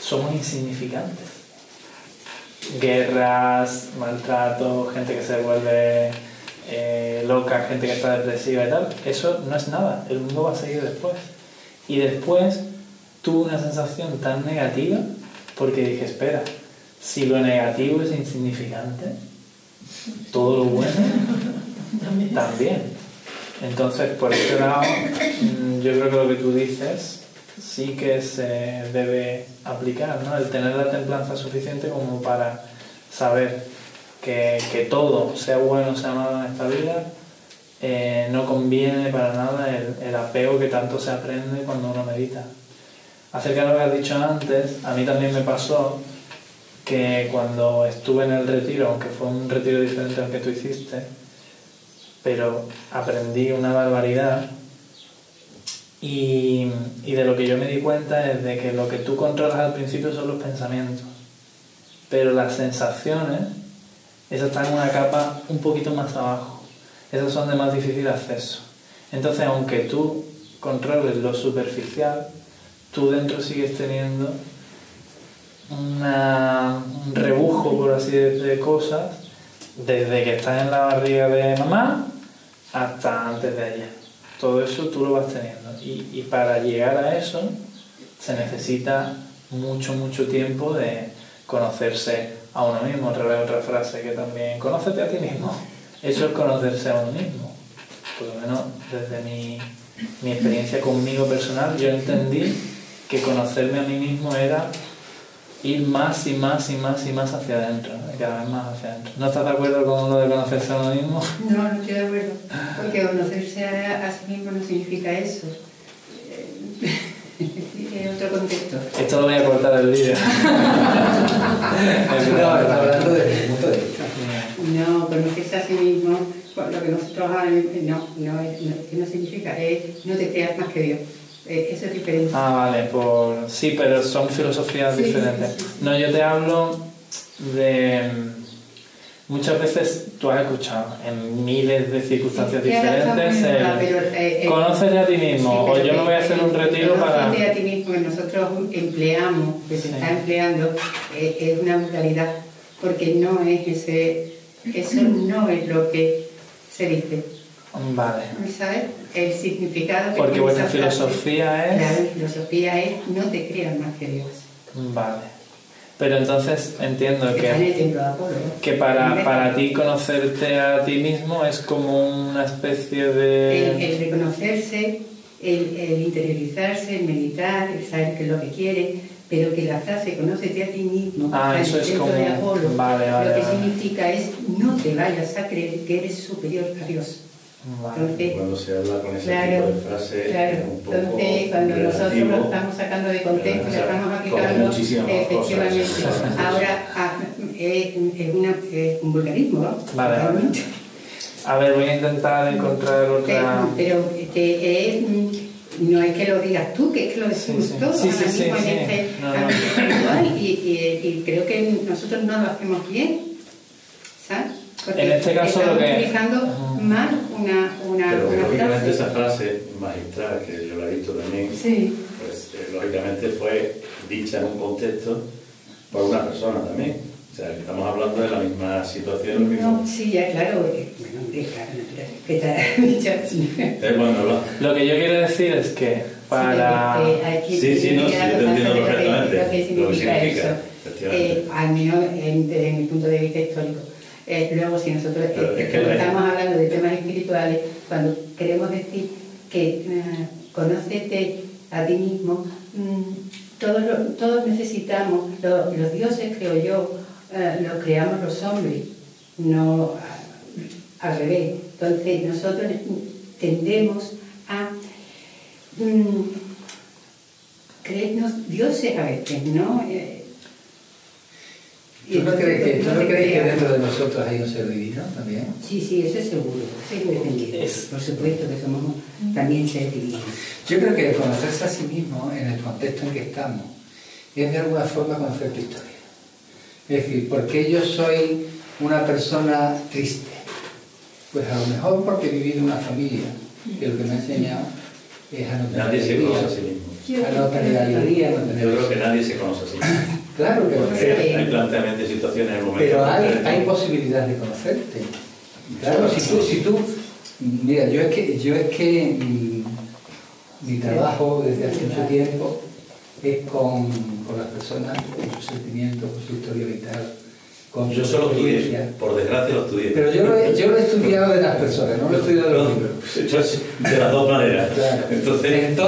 somos insignificantes. Guerras, maltrato, gente que se vuelve loca, gente que está depresiva y tal, eso no es nada, el mundo va a seguir después. Y después tuve una sensación tan negativa porque dije, espera, si lo negativo es insignificante, todo lo bueno también. Entonces, por ese lado, yo creo que lo que tú dices sí que se debe aplicar, ¿no? El tener la templanza suficiente como para saber que todo, sea bueno o sea malo en esta vida, no conviene para nada el apego que tanto se aprende cuando uno medita. Acerca de lo que has dicho antes, a mí también me pasó que cuando estuve en el retiro, aunque fue un retiro diferente al que tú hiciste, pero aprendí una barbaridad y de lo que yo me di cuenta es de que lo que tú controlas al principio son los pensamientos, pero las sensaciones, esas están en una capa un poquito más abajo, esas son de más difícil acceso. Entonces, aunque tú controles lo superficial, tú dentro sigues teniendo un rebujo, por así decirlo, de cosas desde que estás en la barriga de mamá hasta antes de ayer. Todo eso tú lo vas teniendo y para llegar a eso se necesita mucho tiempo de conocerse a uno mismo. Otra frase que también, conócete a ti mismo. Eso es conocerse a uno mismo. Por lo menos desde mi experiencia conmigo personal, yo entendí que conocerme a mí mismo era ir más y más hacia adentro, ¿no? Cada vez más hacia adentro. ¿No estás de acuerdo con lo de conocerse a uno mismo? No, no estoy de acuerdo, porque conocerse a sí mismo no significa eso. En otro contexto. Esto lo voy a cortar del vídeo. No, hablando desde el punto de vista. No, conocerse a sí mismo, lo que nosotros no significa es no te creas más que Dios. Eso es diferente. Ah, vale, sí, pero son filosofías diferentes. Sí. No, yo te hablo de... Muchas veces tú has escuchado en miles de circunstancias diferentes conócete a ti mismo, o yo me voy a hacer un retiro para... Conócete a ti mismo, que nosotros empleamos, que se está empleando, es una vulgaridad, porque no es eso no es lo que se dice. Vale. ¿Sabes? El significado que porque vuestra filosofía es... Claro, la filosofía es no te creas más que Dios. Vale. Pero entonces entiendo que para ti conocerte a ti mismo es como una especie de... El reconocerse, el interiorizarse, el meditar, el saber qué es lo que quiere, pero que la frase conócete a ti mismo, eso es como... de Apolo, vale, lo que significa es no te vayas a creer que eres superior a Dios. Vale. Entonces, cuando se habla con ese tipo de frase un poco entonces cuando nosotros lo estamos sacando de contexto y lo estamos aplicando efectivamente ahora es un vulgarismo, ¿no? Vale. A ver, voy a intentar encontrar otra... pero no es que lo digas tú, que es que lo decimos todos y creo que nosotros no lo hacemos bien, ¿sabes? Porque en este caso estamos lo que... utilizando mal pero lógicamente frase. esa frase magistral, que yo la he visto también, pues lógicamente fue dicha en un contexto por una persona también. O sea, que estamos hablando de la misma situación. No, sí, ya claro. Que te ha dicho. Lo que yo quiero decir es que para... sí, yo te entiendo perfectamente lo que significa eso. Al menos desde mi punto de vista histórico. Luego, si nosotros estamos hablando de temas espirituales, cuando queremos decir que conócete a ti mismo, todos necesitamos, los dioses, creo yo, los creamos los hombres, no al revés. Entonces, nosotros tendemos a creernos dioses a veces, ¿no? ¿Tú no crees que dentro de nosotros hay un ser divino también? Sí, eso es seguro. Por supuesto que somos también seres divinos. Yo creo que conocerse a sí mismo en el contexto en que estamos es de alguna forma conocer tu historia. Es decir, ¿por qué yo soy una persona triste? Pues a lo mejor porque he vivido en una familia que lo que me ha enseñado es a no tener nadie se conoce a sí mismo. A no tener alegría, no tener... Yo creo que nadie se conoce a sí mismo. Claro que hay planteamientos y situaciones en el momento. Pero hay posibilidad de conocerte. Claro, si tú, mira, yo es que mi trabajo desde hace mucho tiempo es con las personas, con sus sentimientos, con su historia vital, con Yo su solo estudié, experiencia. por desgracia lo estudié. Pero yo lo he estudiado de las personas, no lo he estudiado de los libros. De las dos maneras. Claro. Entonces,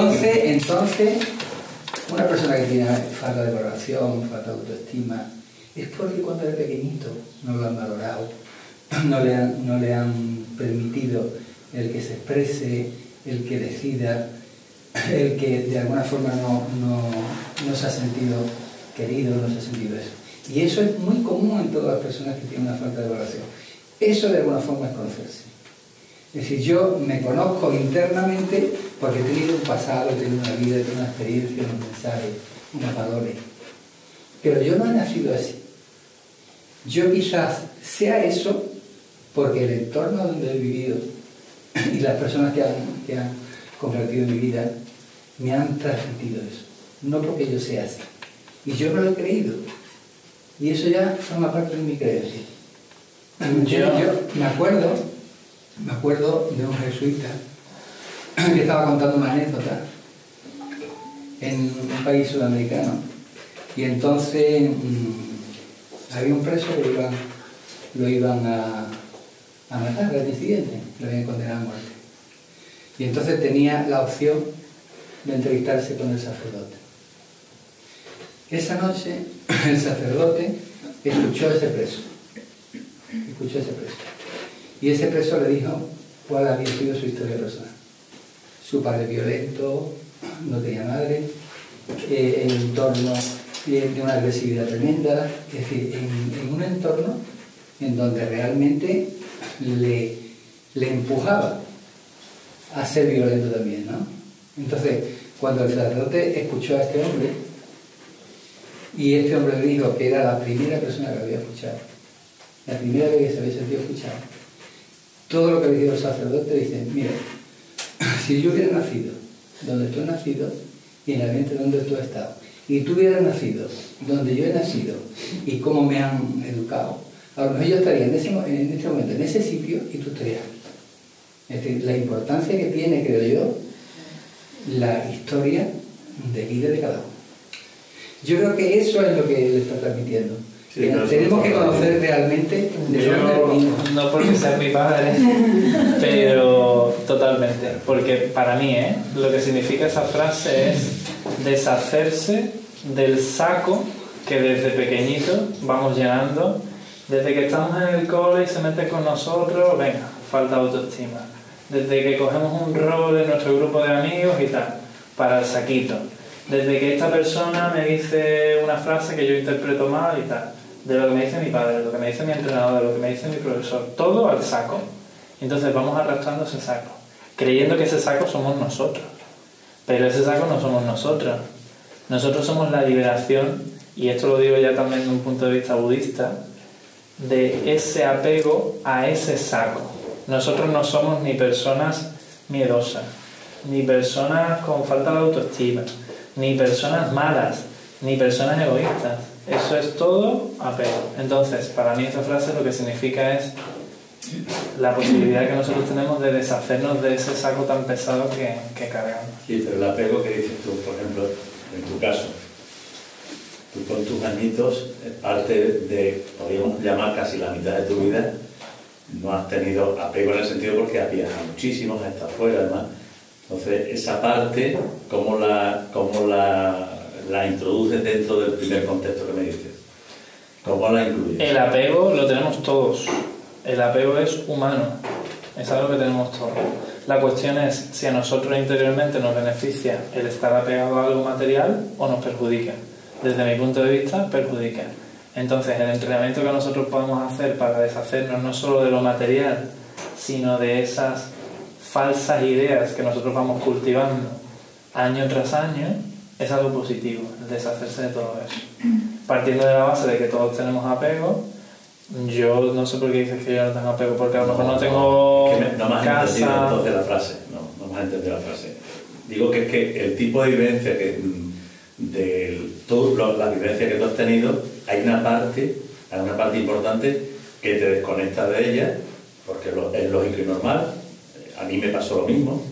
una persona que tiene falta de valoración, falta de autoestima, es porque cuando era pequeñito no lo han valorado, no le han permitido el que se exprese, el que decida, el que de alguna forma no se ha sentido querido, no se ha sentido eso. Y eso es muy común en todas las personas que tienen una falta de valoración. Eso de alguna forma es conocerse. Es decir, yo me conozco internamente porque he tenido un pasado, he tenido una vida, he tenido una experiencia, unos mensajes, unos valores. Pero yo no he nacido así. Yo quizás sea eso porque el entorno donde he vivido y las personas que han compartido mi vida me han transmitido eso. No porque yo sea así. Y yo me lo he creído. Y eso ya forma parte de mi creencia. Yo me acuerdo de un jesuita que estaba contando una anécdota en un país sudamericano. Y entonces había un preso que lo iban a matar al día siguiente, lo habían condenado a muerte. Y entonces tenía la opción de entrevistarse con el sacerdote. Esa noche el sacerdote escuchó a ese preso. Y ese preso le dijo cuál había sido su historia personal. Su padre violento, no tenía madre, el entorno de una agresividad tremenda, es decir, en un entorno en donde realmente le empujaba a ser violento también, ¿no? Entonces, cuando el sacerdote escuchó a este hombre, y este hombre le dijo que era la primera persona que lo había escuchado, la primera vez que se había sentido escuchado, todo lo que le dijo el sacerdote dice, mira, si yo hubiera nacido donde tú has nacido y en el ambiente donde tú has estado, y tú hubieras nacido donde yo he nacido y cómo me han educado, a lo mejor yo estaría en este momento en ese sitio y tú estarías aquí. Es decir, la importancia que tiene, creo yo, la historia de vida de cada uno. Yo creo que eso es lo que le está transmitiendo. Sí, tenemos que conocer realmente de dónde venimos. No porque sea mi padre, pero totalmente. Porque para mí, lo que significa esa frase es deshacerse del saco que desde pequeñito vamos llenando. Desde que estamos en el cole y se mete con nosotros, venga, falta de autoestima. Desde que cogemos un rol en nuestro grupo de amigos y tal, para el saquito. Desde que esta persona me dice una frase que yo interpreto mal y tal, de lo que me dice mi padre, de lo que me dice mi entrenador, de lo que me dice mi profesor, todo al saco. Entonces vamos arrastrando ese saco, creyendo que ese saco somos nosotros. Pero ese saco no somos nosotros. Nosotros somos la liberación, y esto lo digo ya también desde un punto de vista budista, de ese apego a ese saco. Nosotros no somos ni personas miedosas, ni personas con falta de autoestima, ni personas malas, ni personas egoístas. Eso es todo apego. Entonces, para mí esta frase lo que significa es la posibilidad que nosotros tenemos de deshacernos de ese saco tan pesado que cargamos. Sí, pero el apego que dices tú, por ejemplo, en tu caso, tú con tus añitos, parte de, podríamos llamar casi la mitad de tu vida, no has tenido apego en el sentido porque has viajado muchísimo, has estado fuera, además. Entonces, esa parte, ¿cómo la introduces dentro del primer contexto que me dices? ¿Cómo la incluyes? El apego lo tenemos todos. El apego es humano. Es algo que tenemos todos. La cuestión es si a nosotros interiormente nos beneficia el estar apegado a algo material o nos perjudica. Desde mi punto de vista, perjudica. Entonces, el entrenamiento que nosotros podemos hacer para deshacernos no solo de lo material, sino de esas falsas ideas que nosotros vamos cultivando año tras año, es algo positivo, el deshacerse de todo eso. Partiendo de la base de que todos tenemos apego, yo no sé por qué dices que yo no tengo apego, porque a lo mejor no tengo no me has casa... entendido entonces la frase, no me has entendido la frase. Digo que es que el tipo de vivencia que las vivencias que tú has tenido, hay una parte importante que te desconectas de ella porque es lógico y normal. A mí me pasó lo mismo.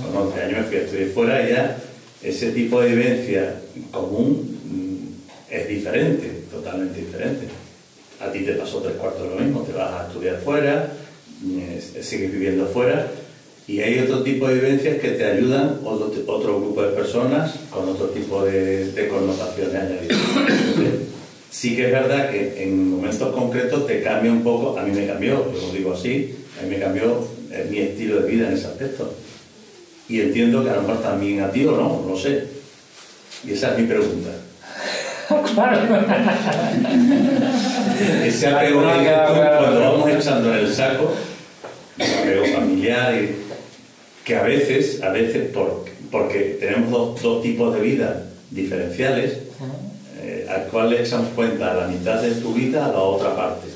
Con 11 años me fui a estudiar fuera y ya ese tipo de vivencia común es diferente, totalmente diferente. A ti te pasó 3/4 de lo mismo, te vas a estudiar fuera, sigues viviendo fuera, y hay otro tipo de vivencias que te ayudan, otro grupo de personas con otro tipo de connotaciones añadidas. Sí que es verdad que en momentos concretos te cambia un poco, a mí me cambió, yo lo digo así, a mí me cambió mi estilo de vida en ese aspecto. Y entiendo que a lo mejor también a ti o no lo sé. Y esa es mi pregunta. Claro. Ese apego que dices tú, cuando vamos echando en el saco, el apego familiar, que a veces porque tenemos dos tipos de vida diferenciales, al cual le echamos cuenta a la mitad de tu vida a la otra parte.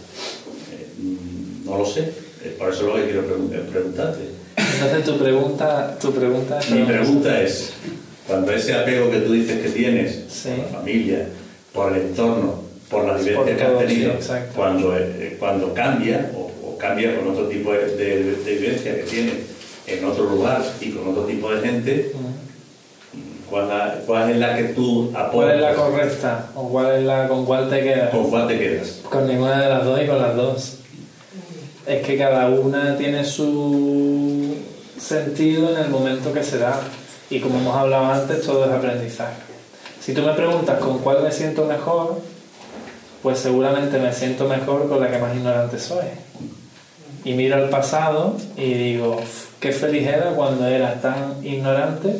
No lo sé, por eso es lo que quiero preguntarte. Entonces tu pregunta es... Mi pregunta es, cuando ese apego que tú dices que tienes, sí, por la familia, por el entorno, por la vivencia que has tenido, sí, cuando cambia, o cambia con otro tipo de vivencia que tienes en otro lugar y con otro tipo de gente, ¿cuál es la que tú aportas? ¿Cuál es la correcta? ¿O con cuál te quedas? ¿Con cuál te quedas? Con ninguna de las dos y con las dos. Es que cada una tiene su sentido en el momento que se da. Y como hemos hablado antes, todo es aprendizaje. Si tú me preguntas con cuál me siento mejor, pues seguramente me siento mejor con la que más ignorante soy. Y miro al pasado y digo, qué feliz era cuando era tan ignorante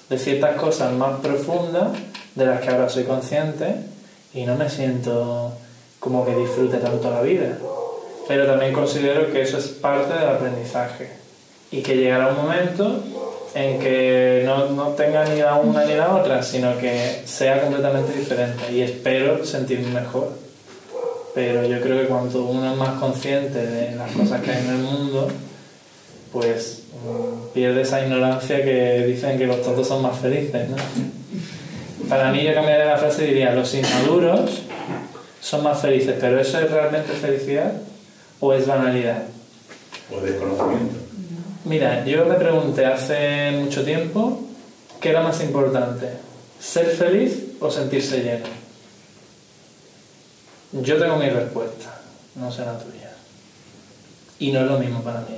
de ciertas cosas más profundas de las que ahora soy consciente, y no me siento como que disfrute tanto la vida. Pero también considero que eso es parte del aprendizaje y que llegará un momento en que no tenga ni la una ni la otra, sino que sea completamente diferente, y espero sentirme mejor. Pero yo creo que cuanto uno es más consciente de las cosas que hay en el mundo, pues pierde esa ignorancia que dicen que los tontos son más felices, ¿no? Para mí, yo cambiaría la frase y diría, los inmaduros son más felices, pero ¿eso es realmente felicidad o es banalidad? O desconocimiento. Mira, yo me pregunté hace mucho tiempo qué era más importante, ser feliz o sentirse lleno. Yo tengo mi respuesta, no sé la tuya. Y no es lo mismo para mí.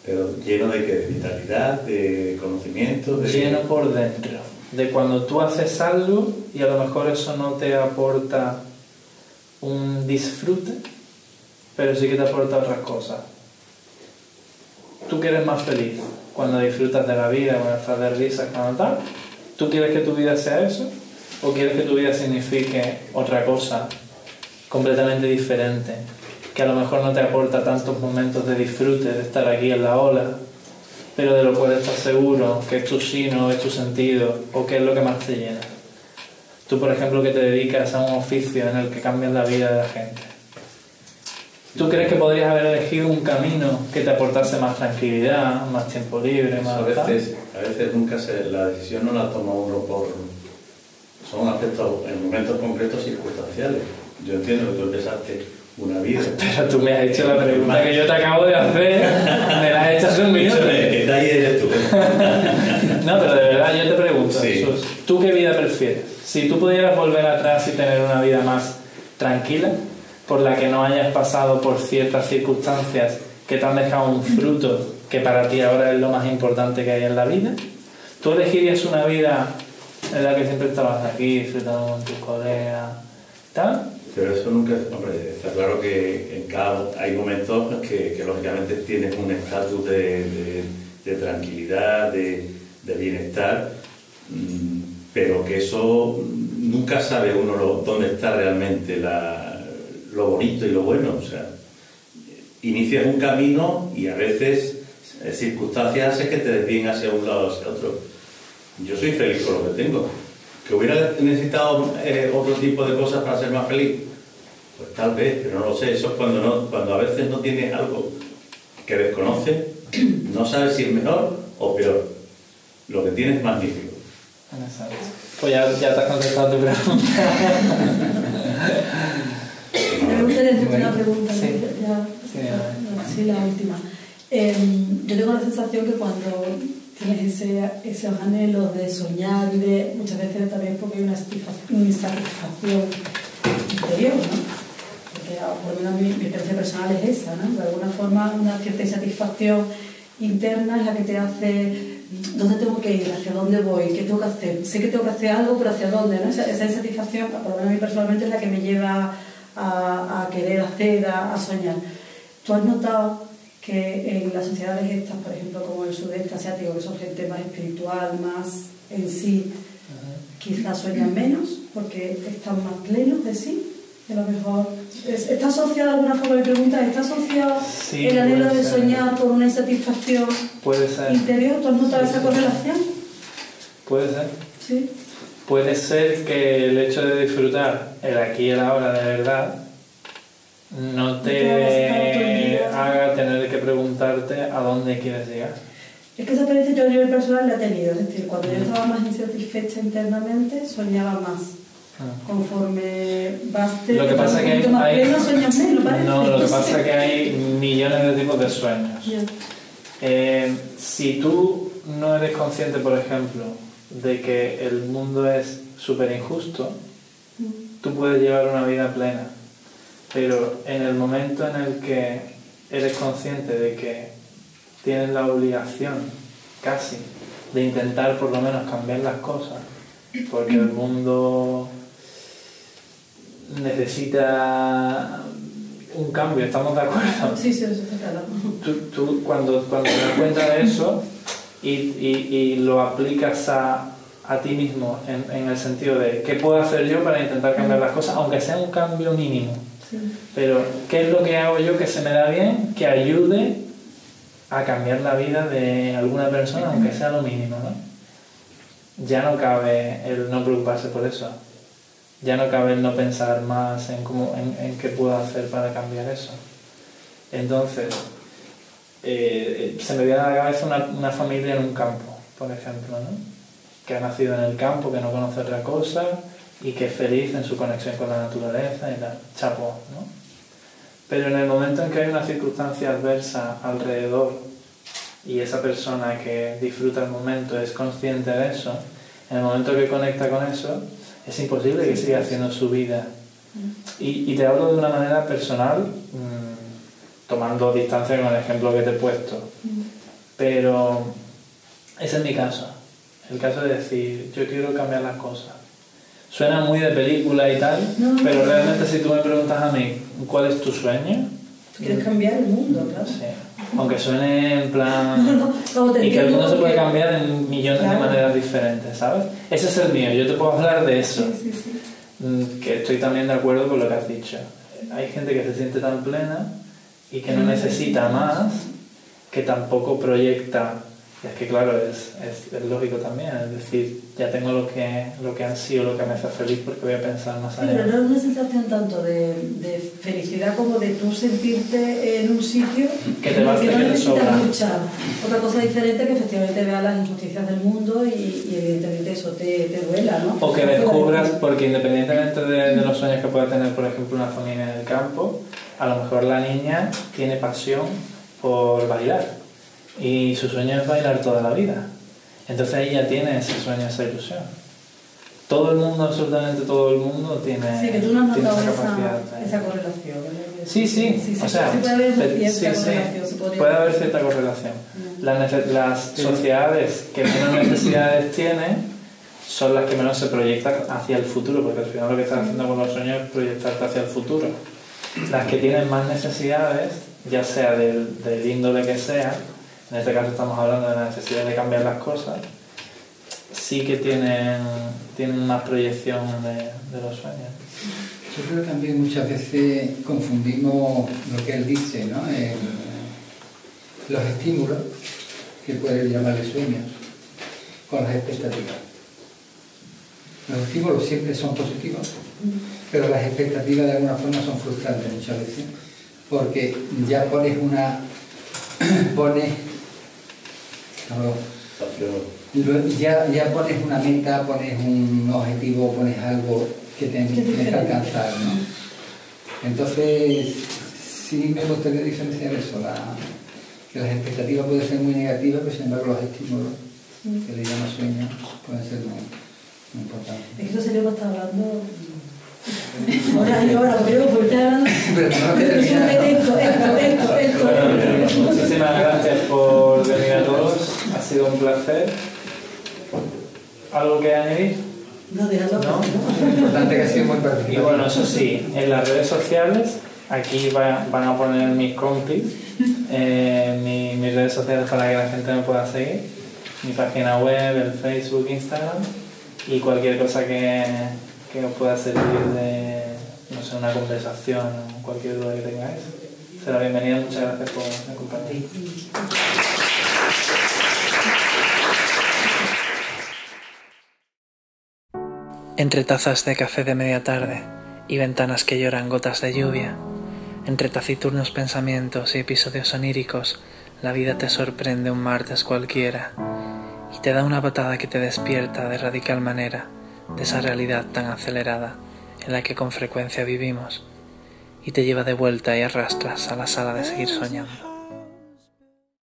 Pero lleno de qué, de vitalidad, de conocimiento, de... Lleno por dentro, de cuando tú haces algo y a lo mejor eso no te aporta un disfrute, pero sí que te aporta otras cosas. ¿Tú quieres más feliz cuando disfrutas de la vida, cuando estás de risas, cuando tal? ¿Tú quieres que tu vida sea eso? ¿O quieres que tu vida signifique otra cosa completamente diferente, que a lo mejor no te aporta tantos momentos de disfrute, de estar aquí en la ola, pero de lo cual estás seguro que es tu sino, es tu sentido, o que es lo que más te llena? Tú, por ejemplo, que te dedicas a un oficio en el que cambias la vida de la gente, ¿tú crees que podrías haber elegido un camino que te aportase más tranquilidad, más tiempo libre, más a veces nunca la decisión no la toma uno por... Son aspectos, en momentos concretos, circunstanciales. Yo entiendo que tú empezaste una vida. Pero tú me has hecho la pregunta que yo te acabo de hacer, me la has hecho hace un minuto. ¿Qué detalle eres tú? No, pero de verdad yo te pregunto, sí. Jesús, ¿tú qué vida prefieres? Si tú pudieras volver atrás y tener una vida más tranquila, por la que no hayas pasado por ciertas circunstancias que te han dejado un fruto que para ti ahora es lo más importante que hay en la vida, ¿tú elegirías una vida en la que siempre estabas aquí, disfrutando con tus colegas, tal? Pero eso nunca... Hombre, está claro que hay momentos que lógicamente tienes un estatus de tranquilidad, de bienestar, pero que eso nunca sabe uno dónde está realmente lo bonito y lo bueno. O sea, inicias un camino y a veces circunstancias hacen que te desvíen hacia un lado o hacia otro. Yo soy feliz con lo que tengo. ¿Que hubiera necesitado otro tipo de cosas para ser más feliz? Pues tal vez, pero no lo sé. Eso es cuando a veces no tienes algo que desconoces, no sabes si es mejor o peor. Lo que tienes es magnífico. Exacto. Pues ya te has contestado tu pregunta. Me gustaría quería hacerte una pregunta. Sí. Sí, la última. Yo tengo la sensación que cuando tienes esos anhelos de soñar y de muchas veces también porque hay una insatisfacción interior, ¿no? Porque por lo menos mi experiencia personal es esa, ¿no? De alguna forma una cierta insatisfacción interna es la que te hace ¿dónde tengo que ir? ¿Hacia dónde voy? ¿Qué tengo que hacer? Sé que tengo que hacer algo, pero ¿hacia dónde? ¿No? Esa insatisfacción, por lo menos a mí personalmente, es la que me lleva a querer hacer, a soñar. ¿Tú has notado que en las sociedades estas, por ejemplo, como el sudeste asiático, que son gente más espiritual, más en sí, quizás sueñan menos porque están más plenos de sí? A lo mejor está asociado de alguna forma, mi pregunta, ¿está asociado el anhelo de soñar con una insatisfacción interior? ¿Tú has notado esa correlación? Puede ser. Sí. Puede ser que el hecho de disfrutar el aquí y el ahora de verdad no te haga tener que preguntarte a dónde quieres llegar. Es que esa experiencia yo a nivel personal la he tenido, es decir, cuando yo estaba más insatisfecha internamente, soñaba más. Conforme vas lo que pasa que hay más pleno, sueñas menos, parece. No, lo que pasa es que hay millones de tipos de sueños. Si tú no eres consciente, por ejemplo, de que el mundo es súper injusto, tú puedes llevar una vida plena, pero en el momento en el que eres consciente de que tienes la obligación casi de intentar por lo menos cambiar las cosas, porque el mundo necesita un cambio, ¿estamos de acuerdo? Sí, eso está claro. Tú cuando te das cuenta de eso y lo aplicas a ti mismo en el sentido de ¿qué puedo hacer yo para intentar cambiar las cosas? Aunque sea un cambio mínimo. Sí. Pero ¿qué es lo que hago yo que se me da bien, que ayude a cambiar la vida de alguna persona, aunque sea lo mínimo, ¿no? Ya no cabe el no preocuparse por eso. Ya no cabe el no pensar más en qué puedo hacer para cambiar eso. Entonces, se me viene a la cabeza una familia en un campo, por ejemplo, ¿no? Que ha nacido en el campo, que no conoce otra cosa y que es feliz en su conexión con la naturaleza y tal. Chapo, ¿no? Pero en el momento en que hay una circunstancia adversa alrededor y esa persona que disfruta el momento es consciente de eso, en el momento que conecta con eso, es imposible que siga haciendo su vida. Y te hablo de una manera personal, tomando distancia con el ejemplo que te he puesto. Pero ese es mi caso. El caso de decir, yo quiero cambiar las cosas. Suena muy de película y tal, pero realmente si tú me preguntas a mí, ¿cuál es tu sueño? Tú quieres cambiar el mundo, claro. Sí. Aunque suene en plan... y que el mundo se puede cambiar en millones de maneras diferentes, ¿sabes? Ese es el mío, yo te puedo hablar de eso. Sí. Que estoy también de acuerdo con lo que has dicho. Hay gente que se siente tan plena y que no necesita más, que tampoco proyecta. Y es que claro, es lógico también, es decir, ya tengo lo que ansío, lo que me hace feliz porque voy a pensar más allá. Pero no es una sensación tanto de felicidad como de tú sentirte en un sitio que te basta, que no que te necesitas sobra. luchar. Otra cosa diferente que efectivamente veas las injusticias del mundo y evidentemente eso te duela, ¿no? O que descubras, porque independientemente de los sueños que pueda tener, por ejemplo, una familia en el campo, a lo mejor la niña tiene pasión por bailar. Y su sueño es bailar toda la vida. Entonces ella tiene ese sueño, esa ilusión. Todo el mundo, absolutamente todo el mundo tiene, sí, que tú no has notado esa capacidad. Esa correlación. Sí. O sea, puede haber cierta correlación. Las sociedades que menos necesidades tienen son las que menos se proyectan hacia el futuro, porque al final lo que estás haciendo con los sueños es proyectarte hacia el futuro. Las que tienen más necesidades, ya sea del índole que sea, en este caso estamos hablando de la necesidad de cambiar las cosas, sí que tienen más proyección de los sueños. Yo creo que también muchas veces confundimos lo que él dice, ¿no? Los estímulos, que pueden llamarle sueños, con las expectativas. Los estímulos siempre son positivos, pero las expectativas de alguna forma son frustrantes muchas veces, porque ya pones ya pones una meta, pones un objetivo, pones algo que tienes que alcanzar, ¿no? Entonces, sí me gustaría diferenciar eso, que las expectativas pueden ser muy negativas, pero sin embargo los estímulos que le llaman sueños pueden ser muy importantes. Esto sería lo que está hablando ahora y ahora, porque yo estoy hablando esto. Muchísimas gracias por venir a todos, ha sido un placer. ¿Algo que añadir? No, déjalo. ¿No? Lo importante que ha sido muy participativo. Y bueno, eso sí, en las redes sociales, aquí van a poner mis compis, mis redes sociales para que la gente me pueda seguir, mi página web, el Facebook, Instagram, y cualquier cosa que os pueda servir de, no sé, una conversación o cualquier duda que tengáis. Será bienvenida, muchas gracias por acompañarme. Entre tazas de café de media tarde y ventanas que lloran gotas de lluvia, entre taciturnos pensamientos y episodios oníricos, la vida te sorprende un martes cualquiera y te da una patada que te despierta de radical manera de esa realidad tan acelerada en la que con frecuencia vivimos y te lleva de vuelta y arrastras a la sala de seguir soñando.